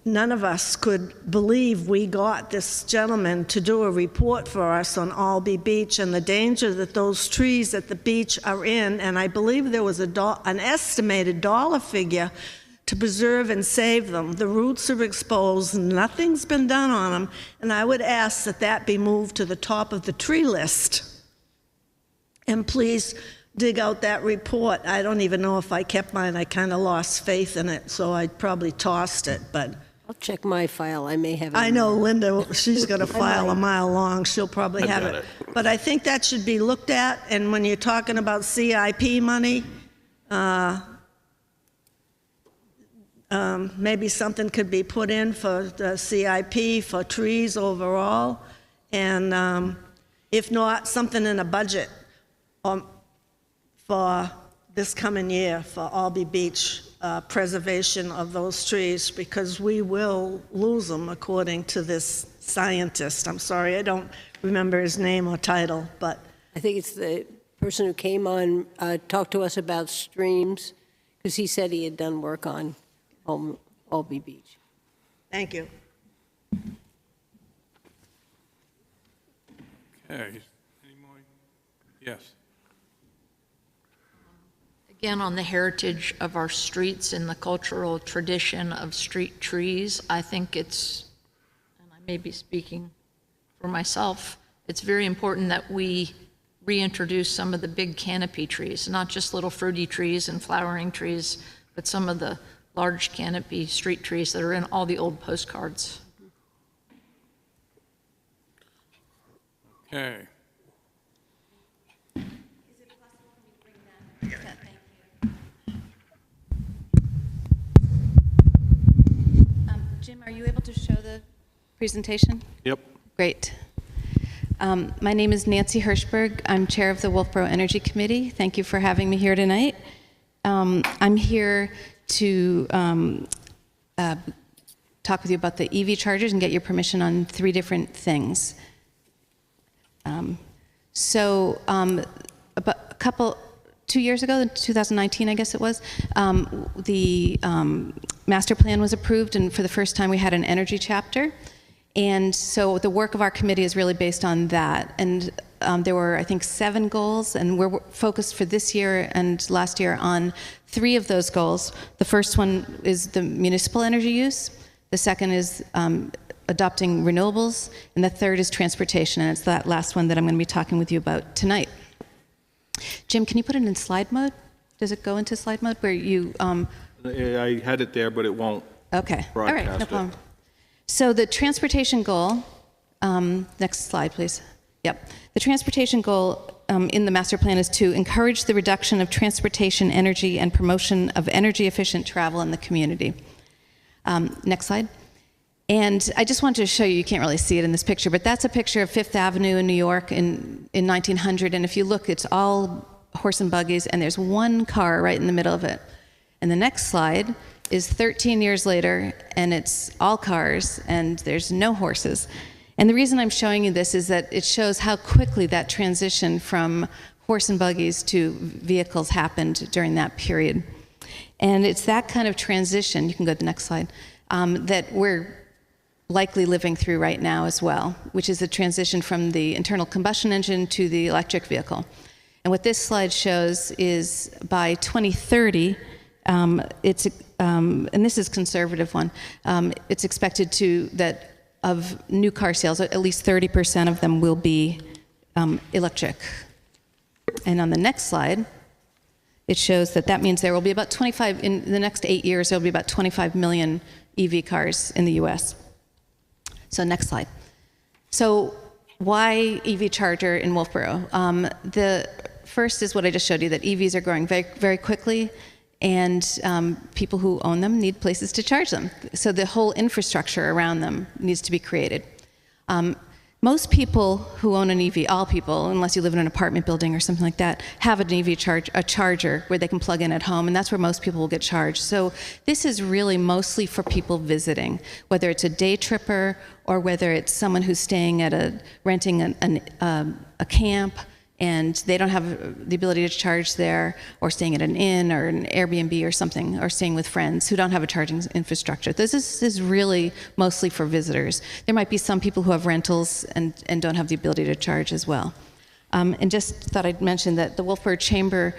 none of us could believe. We got this gentleman to do a report for us on Albee Beach and the danger that those trees at the beach are in, and I believe there was an estimated dollar figure to preserve and save them. The roots are exposed, nothing's been done on them, and I would ask that that be moved to the top of the tree list. And please dig out that report. I don't even know if I kept mine. I kind of lost faith in it, so I probably tossed it, but... I'll check my file. I may have it. I know Linda, she's got a file a mile long. She'll probably have it. But I think that should be looked at, and when you're talking about CIP money, maybe something could be put in for the CIP for trees overall, and if not, something in a budget for this coming year for Albee Beach, preservation of those trees, because we will lose them according to this scientist. I'm sorry, I don't remember his name or title, but... I think it's the person who came on, talked to us about streams, because he said he had done work on Albee Beach. Thank you. Okay, any more? Yes. Again, on the heritage of our streets and the cultural tradition of street trees, I think it's, and I may be speaking for myself, it's very important that we reintroduce some of the big canopy trees, not just little fruity trees and flowering trees, but some of the large canopy street trees that are in all the old postcards. Okay. Jim, are you able to show the presentation? Yep. Great. My name is Nancy Hirschberg. I'm chair of the Wolfeboro Energy Committee. Thank you for having me here tonight. I'm here to talk with you about the EV chargers and get your permission on 3 different things. About 2 years ago, in 2019, I guess it was, the master plan was approved, and for the first time we had an energy chapter. And so the work of our committee is really based on that. And there were, I think, 7 goals, and we're focused for this year and last year on 3 of those goals. The first one is the municipal energy use. The second is adopting renewables. And the third is transportation, and it's that last one that I'm going to be talking with you about tonight. Jim, can you put it in slide mode? Does it go into slide mode where you... I had it there, but it won't Okay. All right, broadcast no problem. So the transportation goal, next slide, please. Yep. The transportation goal in the master plan is to encourage the reduction of transportation energy and promotion of energy-efficient travel in the community. Next slide. And I just wanted to show you, you can't really see it in this picture, but that's a picture of Fifth Avenue in New York in 1900. And if you look, it's all horse and buggies, and there's one car right in the middle of it. And the next slide is 13 years later, and it's all cars, and there's no horses. And the reason I'm showing you this is that it shows how quickly that transition from horse and buggies to vehicles happened during that period. And it's that kind of transition, you can go to the next slide, that we're likely living through right now as well, which is a transition from the internal combustion engine to the electric vehicle. And what this slide shows is by 2030, and this is a conservative one, it's expected that of new car sales, at least 30% of them will be electric. And on the next slide, it shows that means there will be about 25, in the next 8 years, there will be about 25 million EV cars in the US. So next slide. So why EV charger in Wolfeboro? The first is what I just showed you, that EVs are growing very, very quickly, and people who own them need places to charge them. So the whole infrastructure around them needs to be created. Most people who own an EV, all people, unless you live in an apartment building or something like that, have an EV charger where they can plug in at home, and that's where most people will get charged. So this is really mostly for people visiting, whether it's a day tripper or whether it's someone who's staying at renting a camp, and they don't have the ability to charge there, or staying at an inn or an Airbnb or something, or staying with friends who don't have a charging infrastructure. This is really mostly for visitors. There might be some people who have rentals and don't have the ability to charge as well. And just thought I'd mention that the Wolfeboro Chamber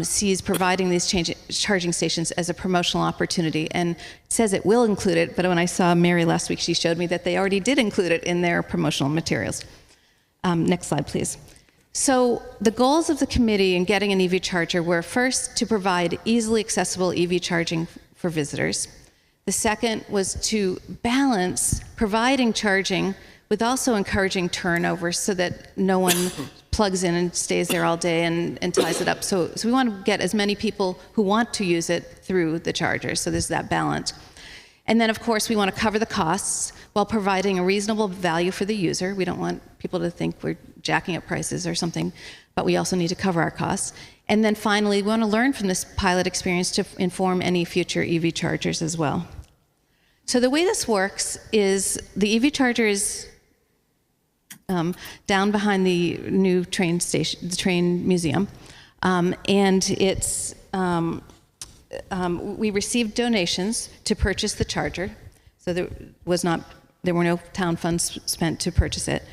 sees providing these charging stations as a promotional opportunity, and it says it will include it, but when I saw Mary last week, she showed me that they already did include it in their promotional materials. Next slide, please. So the goals of the committee in getting an EV charger were, first, to provide easily accessible EV charging for visitors. The second was to balance providing charging with also encouraging turnover so that no one plugs in and stays there all day and ties it up. So we want to get as many people who want to use it through the chargers, so there's that balance. And then, of course, we want to cover the costs while providing a reasonable value for the user. We don't want people to think we're jacking up prices or something, but we also need to cover our costs. And then finally, we want to learn from this pilot experience to inform any future EV chargers as well. So the way this works is the EV charger is down behind the new train station, the train museum, and it's we received donations to purchase the charger, so there were no town funds spent to purchase it.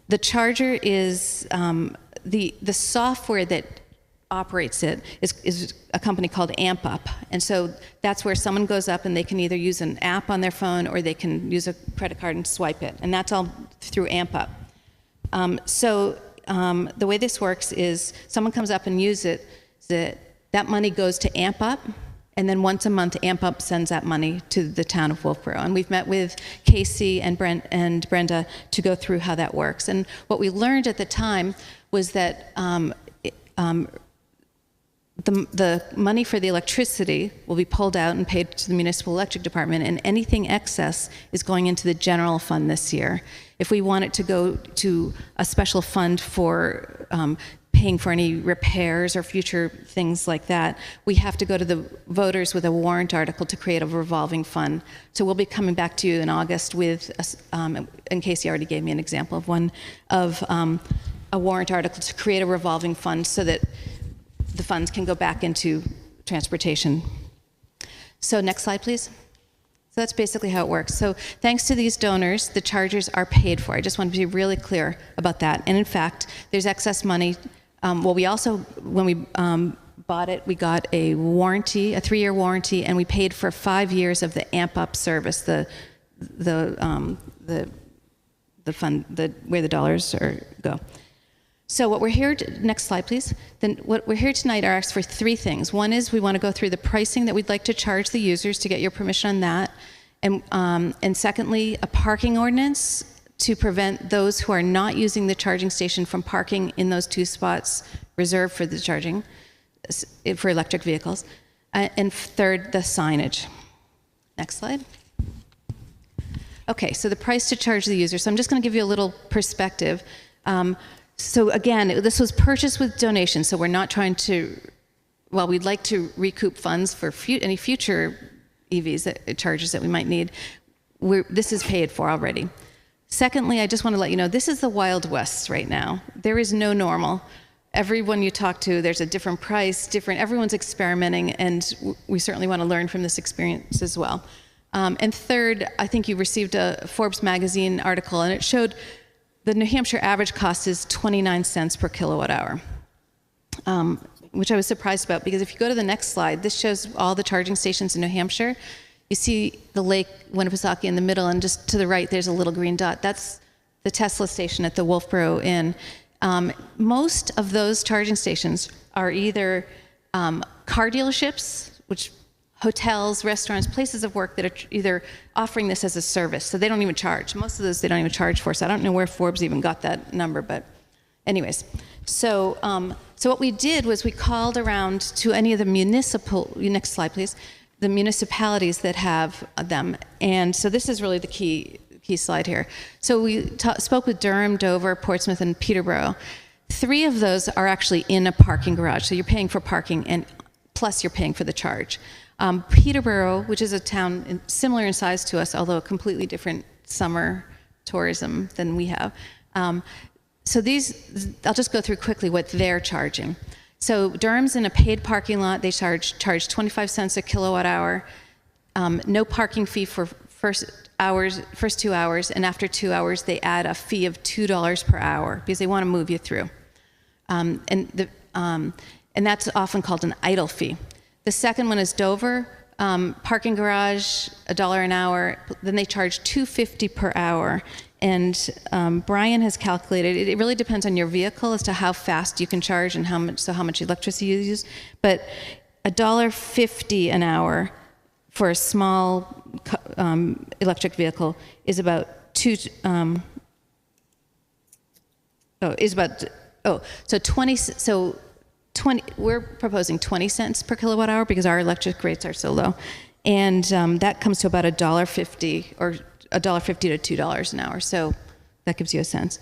The charger is the software that operates it is a company called AmpUp, and so that's where someone goes up and they can either use an app on their phone or they can use a credit card and swipe it, and that's all through AmpUp. The way this works is someone comes up and uses it. That money goes to AmpUp, and then once a month, AmpUp sends that money to the town of Wolfeboro. And we've met with Casey and Brenda to go through how that works. And what we learned at the time was that the money for the electricity will be pulled out and paid to the municipal electric department, and anything excess is going into the general fund this year. If we want it to go to a special fund for paying for any repairs or future things like that, we have to go to the voters with a warrant article to create a revolving fund. So we'll be coming back to you in August with, and Casey already gave me an example of one, of a warrant article to create a revolving fund so that the funds can go back into transportation. So next slide, please. So that's basically how it works. So thanks to these donors, the chargers are paid for. I just want to be really clear about that. And in fact, there's excess money. We also, when we bought it, we got a warranty, a 3-year warranty, and we paid for 5 years of the AmpUp service, the fund, where the dollars go. So what we're here, next slide, please. Then what we're here tonight are asked for 3 things. One is we want to go through the pricing that we'd like to charge the users to get your permission on that. And secondly, a parking ordinance to prevent those who are not using the charging station from parking in those 2 spots reserved for the charging for electric vehicles. And third, the signage. Next slide. Okay, so the price to charge the user. So I'm just going to give you a little perspective. So again, this was purchased with donations, so we're not trying to, well, we'd like to recoup funds for any future chargers that we might need. This is paid for already. Secondly, I just want to let you know, this is the Wild West right now. There is no normal. Everyone you talk to, there's a different price, everyone's experimenting, and we certainly want to learn from this experience as well. And third, I think you received a Forbes magazine article, and it showed the New Hampshire average cost is 29 cents per kilowatt hour, which I was surprised about, because if you go to the next slide, this shows all the charging stations in New Hampshire. You see the Lake Winnipesaukee in the middle, and just to the right, there's a little green dot. That's the Tesla station at the Wolfeboro Inn. Most of those charging stations are either car dealerships, which hotels, restaurants, places of work that are either offering this as a service, so they don't even charge. Most of those they don't even charge for, so I don't know where Forbes even got that number, but anyways. So, so what we did was we called around to any of the next slide please, the municipalities that have them, and so this is really the key slide here. So we spoke with Durham, Dover, Portsmouth, and Peterborough. 3 of those are actually in a parking garage, so you're paying for parking, and plus you're paying for the charge. Peterborough, which is a town similar in size to us, although a completely different summer tourism than we have. So these, I'll just go through quickly what they're charging. So Durham's in a paid parking lot. They charge 25 cents a kilowatt hour, no parking fee for first 2 hours, and after 2 hours they add a fee of $2 per hour because they want to move you through. And that's often called an idle fee. The second one is Dover, parking garage, $1 an hour. Then they charge $2.50 per hour. And Brian has calculated, it really depends on your vehicle as to how fast you can charge and how much electricity you use. But $1.50 an hour for a small electric vehicle is about we're proposing 20 cents per kilowatt hour because our electric rates are so low. And that comes to about $1.50 or $1.50 to $2 an hour. So that gives you a sense.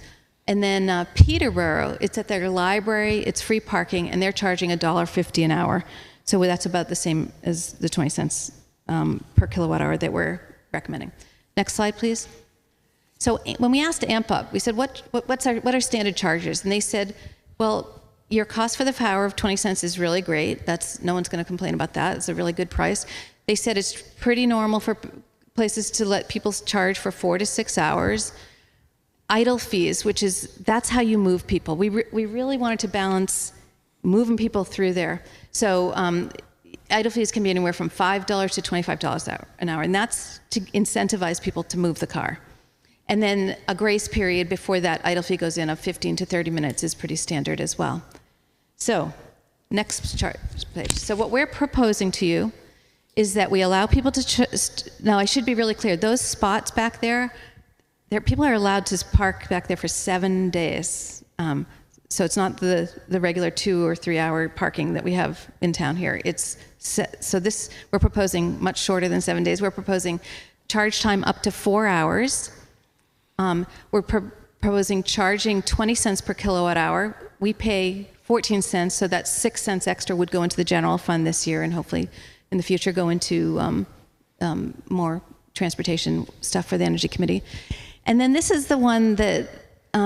And then Peterborough, it's at their library, it's free parking, and they're charging $1.50 an hour. So that's about the same as the 20 cents per kilowatt hour that we're recommending. Next slide, please. So when we asked AmpUp, we said, what are standard charges? And they said, well, your cost for the power of 20 cents is really great. No one's going to complain about that. It's a really good price. They said it's pretty normal for places to let people charge for 4 to 6 hours. Idle fees, that's how you move people. We really wanted to balance moving people through there. So idle fees can be anywhere from $5 to $25 an hour, and that's to incentivize people to move the car. And then a grace period before that idle fee goes in of 15 to 30 minutes is pretty standard as well. So, next chart page. So what we're proposing to you is that we allow people to, now I should be really clear, those spots back there, people are allowed to park back there for 7 days. So it's not the regular 2 or 3 hour parking that we have in town here. We're proposing much shorter than 7 days. We're proposing charge time up to 4 hours. We're proposing charging 20 cents per kilowatt hour. We pay 14 cents, so that 6 cents extra would go into the general fund this year and hopefully in the future go into more transportation stuff for the Energy Committee. And then this is the one that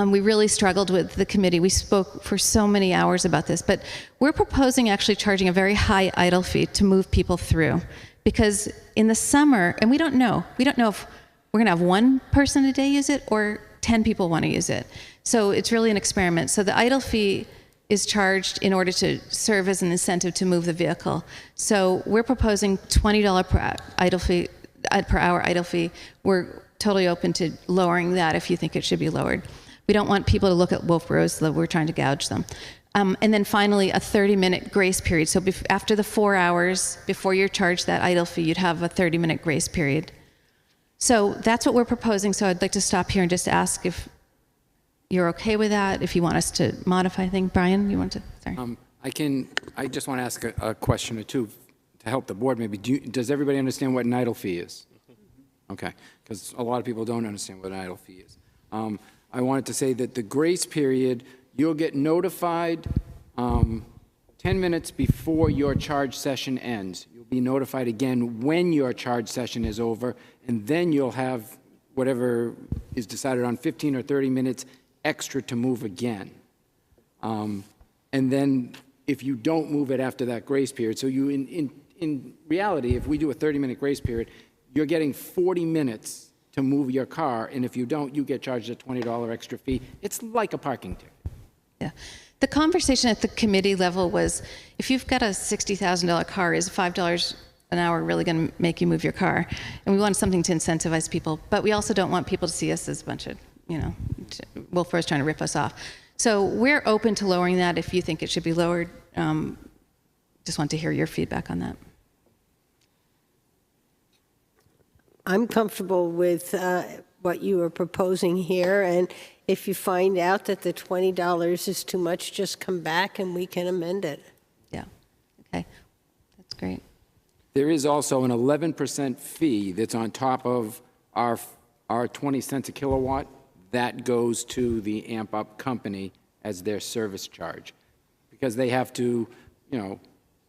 we really struggled with, the committee. We spoke for so many hours about this, but we're proposing actually charging a very high idle fee to move people through. Because in the summer, and we don't know if we're gonna have 1 person a day use it or 10 people wanna use it. So it's really an experiment. So the idle fee is charged in order to serve as an incentive to move the vehicle. So we're proposing $20 per hour idle fee. We're totally open to lowering that if you think it should be lowered. We don't want people to look at Wolfeboro, so we're trying to gouge them. And then finally, a 30-minute grace period. So after the 4 hours, before you're charged that idle fee, you'd have a 30-minute grace period. So that's what we're proposing. So I'd like to stop here and just ask if you're okay with that, if you want us to modify things. Brian, you want to? Sorry. I just want to ask a question or two to help the board maybe. Does everybody understand what an idle fee is? Okay, because a lot of people don't understand what an idle fee is. I wanted to say that the grace period, you'll get notified 10 minutes before your charge session ends. You'll be notified again when your charge session is over, and then you'll have whatever is decided on 15 or 30 minutes extra to move again. And then if you don't move it after that grace period, so you, in reality, if we do a 30-minute grace period, you're getting 40 minutes to move your car, and if you don't, you get charged a $20 extra fee. It's like a parking ticket. Yeah. The conversation at the committee level was, if you've got a $60,000 car, is $5 an hour really going to make you move your car? And we want something to incentivize people, but we also don't want people to see us as a bunch of, Wolfeboro's trying to rip us off. So we're open to lowering that if you think it should be lowered. Just want to hear your feedback on that. I'm comfortable with what you are proposing here, and if you find out that the $20 is too much, just come back and we can amend it. Yeah, okay, that's great. There is also an 11% fee that's on top of our 20 cents a kilowatt. That goes to the Amp Up company as their service charge, because they have to,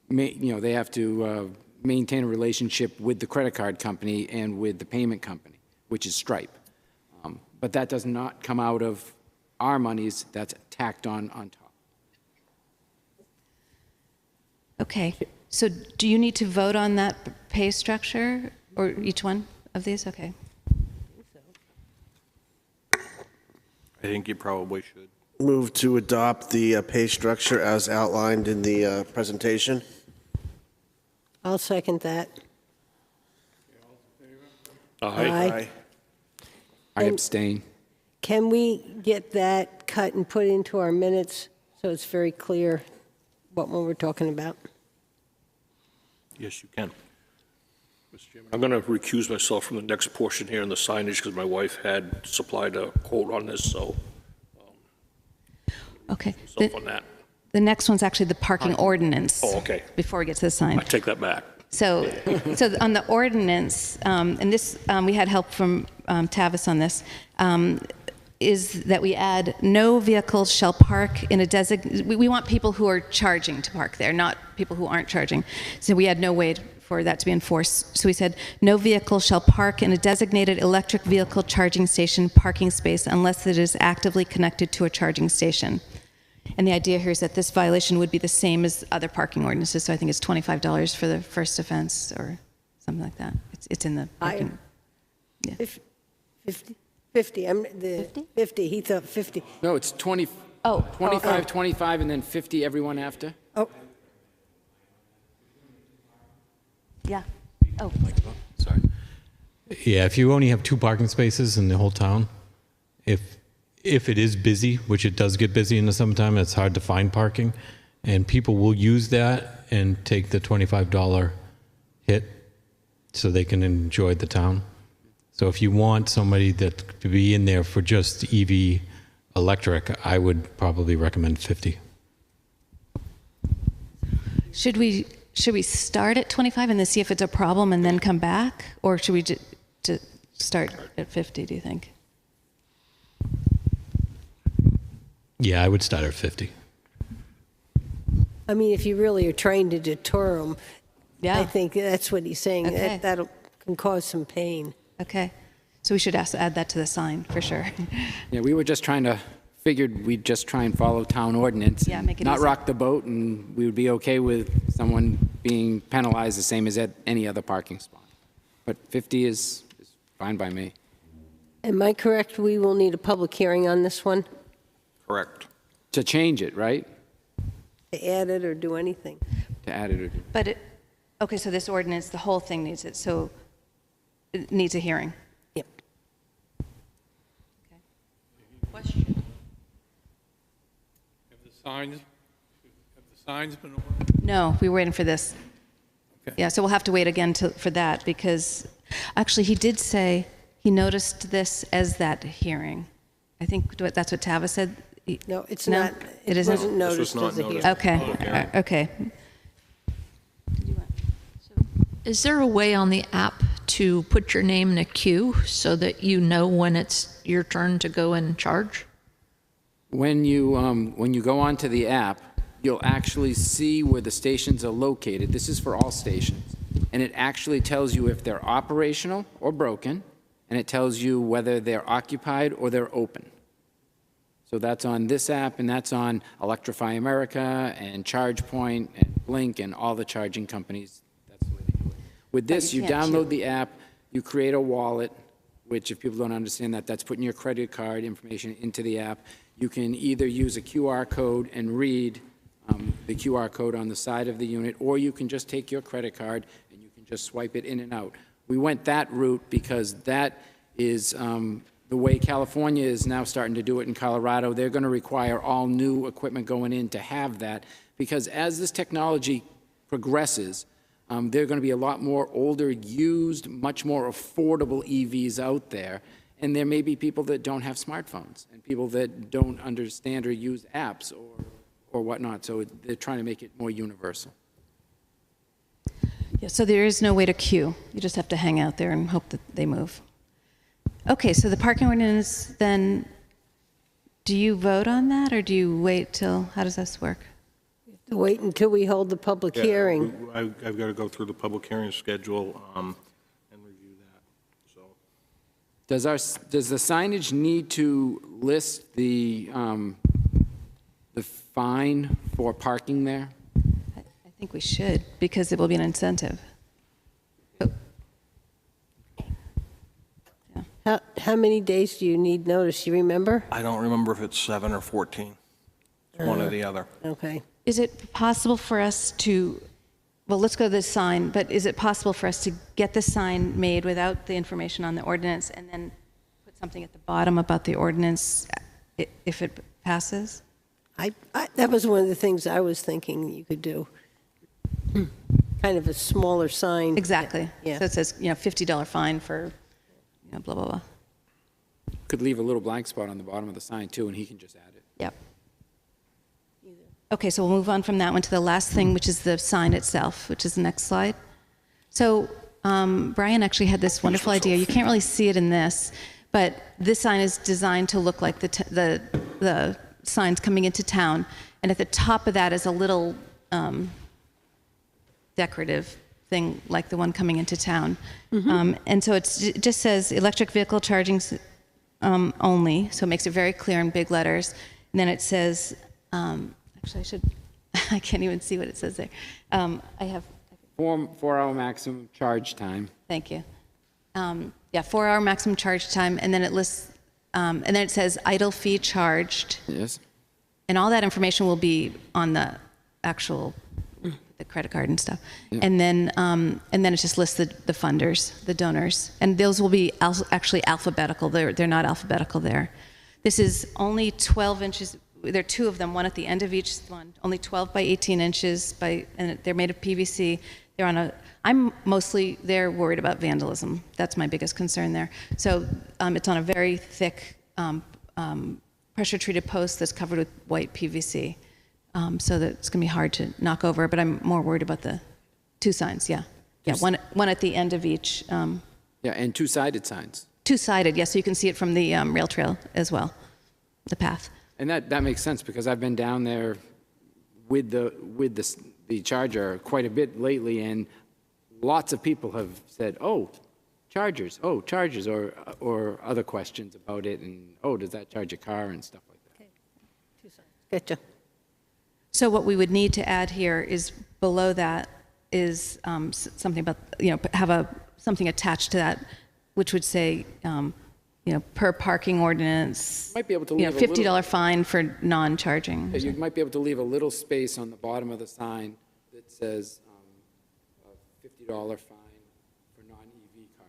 they have to maintain a relationship with the credit card company and with the payment company, which is Stripe. But that does not come out of our monies. That's tacked on top. Okay, so do you need to vote on that pay structure, or each one of these? Okay. I think you probably should. Move to adopt the pay structure as outlined in the presentation. I'll second that. Aye. I abstain. Can we get that cut and put into our minutes so it's very clear what we're talking about? Yes, you can. Mr. Chairman, I'm going to recuse myself from the next portion here in the signage because my wife had supplied a quote on this, so. Okay. On that. The next one's actually the parking ordinance. Oh, okay. Before we get to the sign. I take that back. So on the ordinance, and this, we had help from Tavis on this, is that we add no vehicle shall park in a we want people who are charging to park there, not people who aren't charging. So we had no way for that to be enforced. So we said, no vehicle shall park in a designated electric vehicle charging station parking space unless it is actively connected to a charging station. And the idea here is that this violation would be the same as other parking ordinances, so I think it's $25 for the first offense or something like that. It's in the parking. Yeah. 50? 50, 50, he thought 50. No, it's 20. Oh. 25, 25, and then 50 everyone after? Oh. Yeah. Oh. Sorry. Yeah, if you only have 2 parking spaces in the whole town, if it is busy, which it does get busy in the summertime, it's hard to find parking, and people will use that and take the $25 hit so they can enjoy the town. So if you want somebody that to be in there for just EV electric, I would probably recommend 50. Should we start at 25 and then see if it's a problem and then come back, or should we just start at 50? Do you think? Yeah, I would start at 50. I mean, if you really are trying to deter them, Yeah. I think that's what he's saying. Okay. That can cause some pain. Okay. So we should add that to the sign for sure. Yeah, we were just figured we'd just try and follow town ordinance. Yeah, make it not easy. rock the boat, and we would be okay with someone being penalized the same as at any other parking spot. But 50 is fine by me. Am I correct? We will need a public hearing on this one Correct. To change it, right? to add it or do anything. To add it or do. But okay, so this ordinance, the whole thing needs it, so it needs a hearing. Yep. Okay. Question? Have the signs been ordered? No, we were waiting for this. Okay. Yeah, so we'll have to wait again for that, because actually he did say he noticed this as that hearing. I think that's what Tavis said. No, it's No? not. It It isn't? wasn't This was noticed not as a noticed. hearing. Okay, okay. Is there a way on the app to put your name in a queue so that you know when it's your turn to go and charge? When you go onto the app, you'll actually see where the stations are located. This is for all stations. and it actually tells you if they're operational or broken, and it tells you whether they're occupied or they're open. So that's on this app, and that's on Electrify America and ChargePoint and Blink and all the charging companies. That's the way they do it. With this, you download the app, you create a wallet, which if people don't understand that, that's putting your credit card information into the app. You can either use a QR code and read the QR code on the side of the unit, or you can just take your credit card and you can just swipe it in and out. We went that route because that is the way California is now starting to do it in Colorado. They're going to require all new equipment going in to have that, because as this technology progresses, there are going to be a lot more older, used, much more affordable EVs out there, and there may be people that don't have smartphones and people that don't understand or use apps or whatnot, so they're trying to make it more universal. Yeah, so there is no way to queue. You just have to hang out there and hope that they move. Okay, so the parking ordinance, then, do you vote on that, or do you wait till, how does this work? Wait until we hold the public hearing. I've got to go through the public hearing schedule and review that, so. Does the signage need to list the fine for parking there? I think we should, because it will be an incentive. How many days do you need notice? You remember? I don't remember if it's 7 or 14. It's one or the other. Okay. Is it possible for us to, well, let's go to the sign, but is it possible for us to get the sign made without the information on the ordinance and then put something at the bottom about the ordinance if it passes? That was one of the things I was thinking you could do. Kind of a smaller sign. Exactly. Yeah. So it says, $50 fine for, blah, blah, blah. Could leave a little blank spot on the bottom of the sign, too, and he can just add it. Yep. Okay, so we'll move on from that one to the last thing, which is the sign itself, which is the next slide. So Brian actually had this wonderful idea. You can't really see it in this, but this sign is designed to look like the signs coming into town, and at the top of that is a little decorative thing like the one coming into town. And so it just says electric vehicle charging only, so it makes it very clear in big letters. And then it says, actually I can't even see what it says there. I have 4-hour maximum charge time. Thank you. 4-hour maximum charge time, and then it lists, and then it says idle fee charged. Yes. And all that information will be on the actual, the credit card and stuff. Yeah. And then it just lists the funders, the donors, and those will be actually alphabetical. They're not alphabetical there. This is only 12 inches. There are two of them, one at the end of each one, only 12 by 18 inches, and they're made of PVC. They're on they're worried about vandalism. That's my biggest concern there. So it's on a very thick pressure-treated post that's covered with white PVC, so that it's going to be hard to knock over, but I'm more worried about the two signs, yeah. Yeah, one at the end of each. Yeah, and two-sided signs. Two-sided, yes, so you can see it from the rail trail as well, the path. And that makes sense, because I've been down there with the charger quite a bit lately, and lots of people have said, oh, chargers, or other questions about it, and, does that charge a car, and stuff like that. Okay. Two signs. Gotcha. So what we would need to add here is below that is something about, have something attached to that, which would say, per parking ordinance, Might be able to leave $50 fine for non-charging. You might be able to leave a little space on the bottom of the sign that says $50 fine for non-EV car.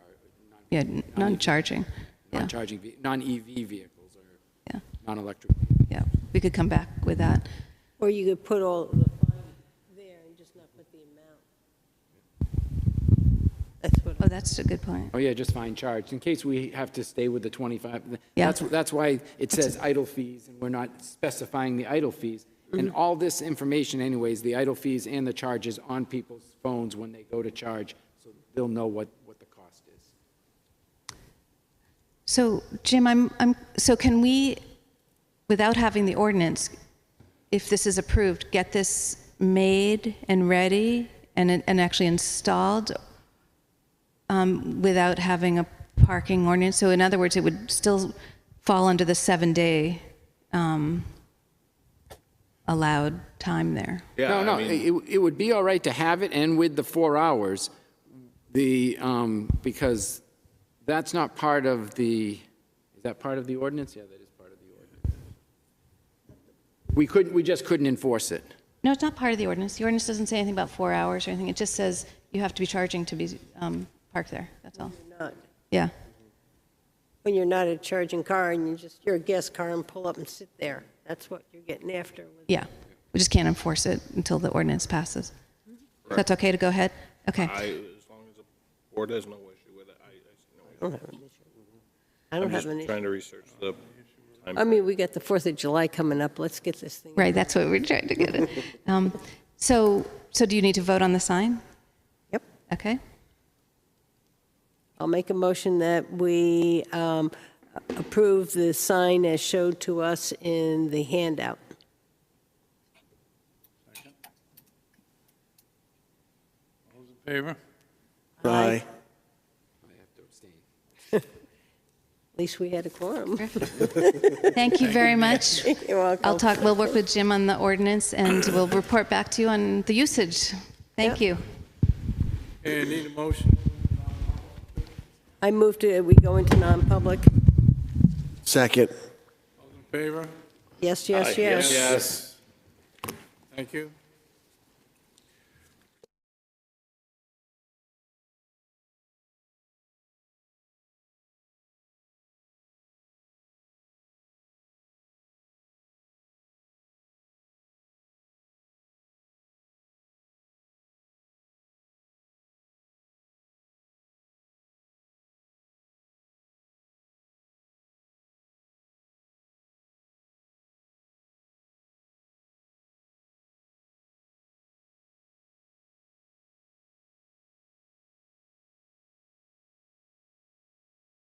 Non-charging. Non-charging, non-EV vehicles or Yeah. non-electric. Yeah, we could come back with that. Or you could put all the fine there and just not put the amount. That's a good point. Oh, yeah, just fine charge, in case we have to stay with the 25. Yeah. That's why it says idle fees, and we're not specifying the idle fees. And all this information anyways, the idle fees and the charges on people's phones when they go to charge, so they'll know what the cost is. So, Jim, so can we, without having the ordinance, if this is approved, get this made and ready and actually installed? without having a parking ordinance. So in other words, it would still fall under the 7-day allowed time there. No, no, it would be all right to have it and with the 4 hours, because that's not part of the, is that part of the ordinance? Yeah, that is part of the ordinance. We just couldn't enforce it. No, it's not part of the ordinance. The ordinance doesn't say anything about 4 hours or anything. It just says you have to be charging to be parked there. That's all. Not. Yeah. When you're not a charging car and you're a guest car and pull up and sit there. That's what you're getting after. Yeah. We just can't enforce it until the ordinance passes. If that's okay to go ahead? Okay. As long as the board has no issue with it, I see no issue. I don't have I'm an just issue. trying to research the time. I mean, we got the 4th of July coming up. Let's get this thing. Right, that's what we're trying to get at. So do you need to vote on the sign? Yep. Okay. I'll make a motion that we approve the sign as showed to us in the handout. All those in favor? Aye. At least we had a quorum. Thank you very much. You're welcome. We'll work with Jim on the ordinance and we'll report back to you on the usage. Thank you. Okay, need a motion? I move to, we go into non-public. Second. All those in favor? Yes, yes, yes. Yes. Thank you.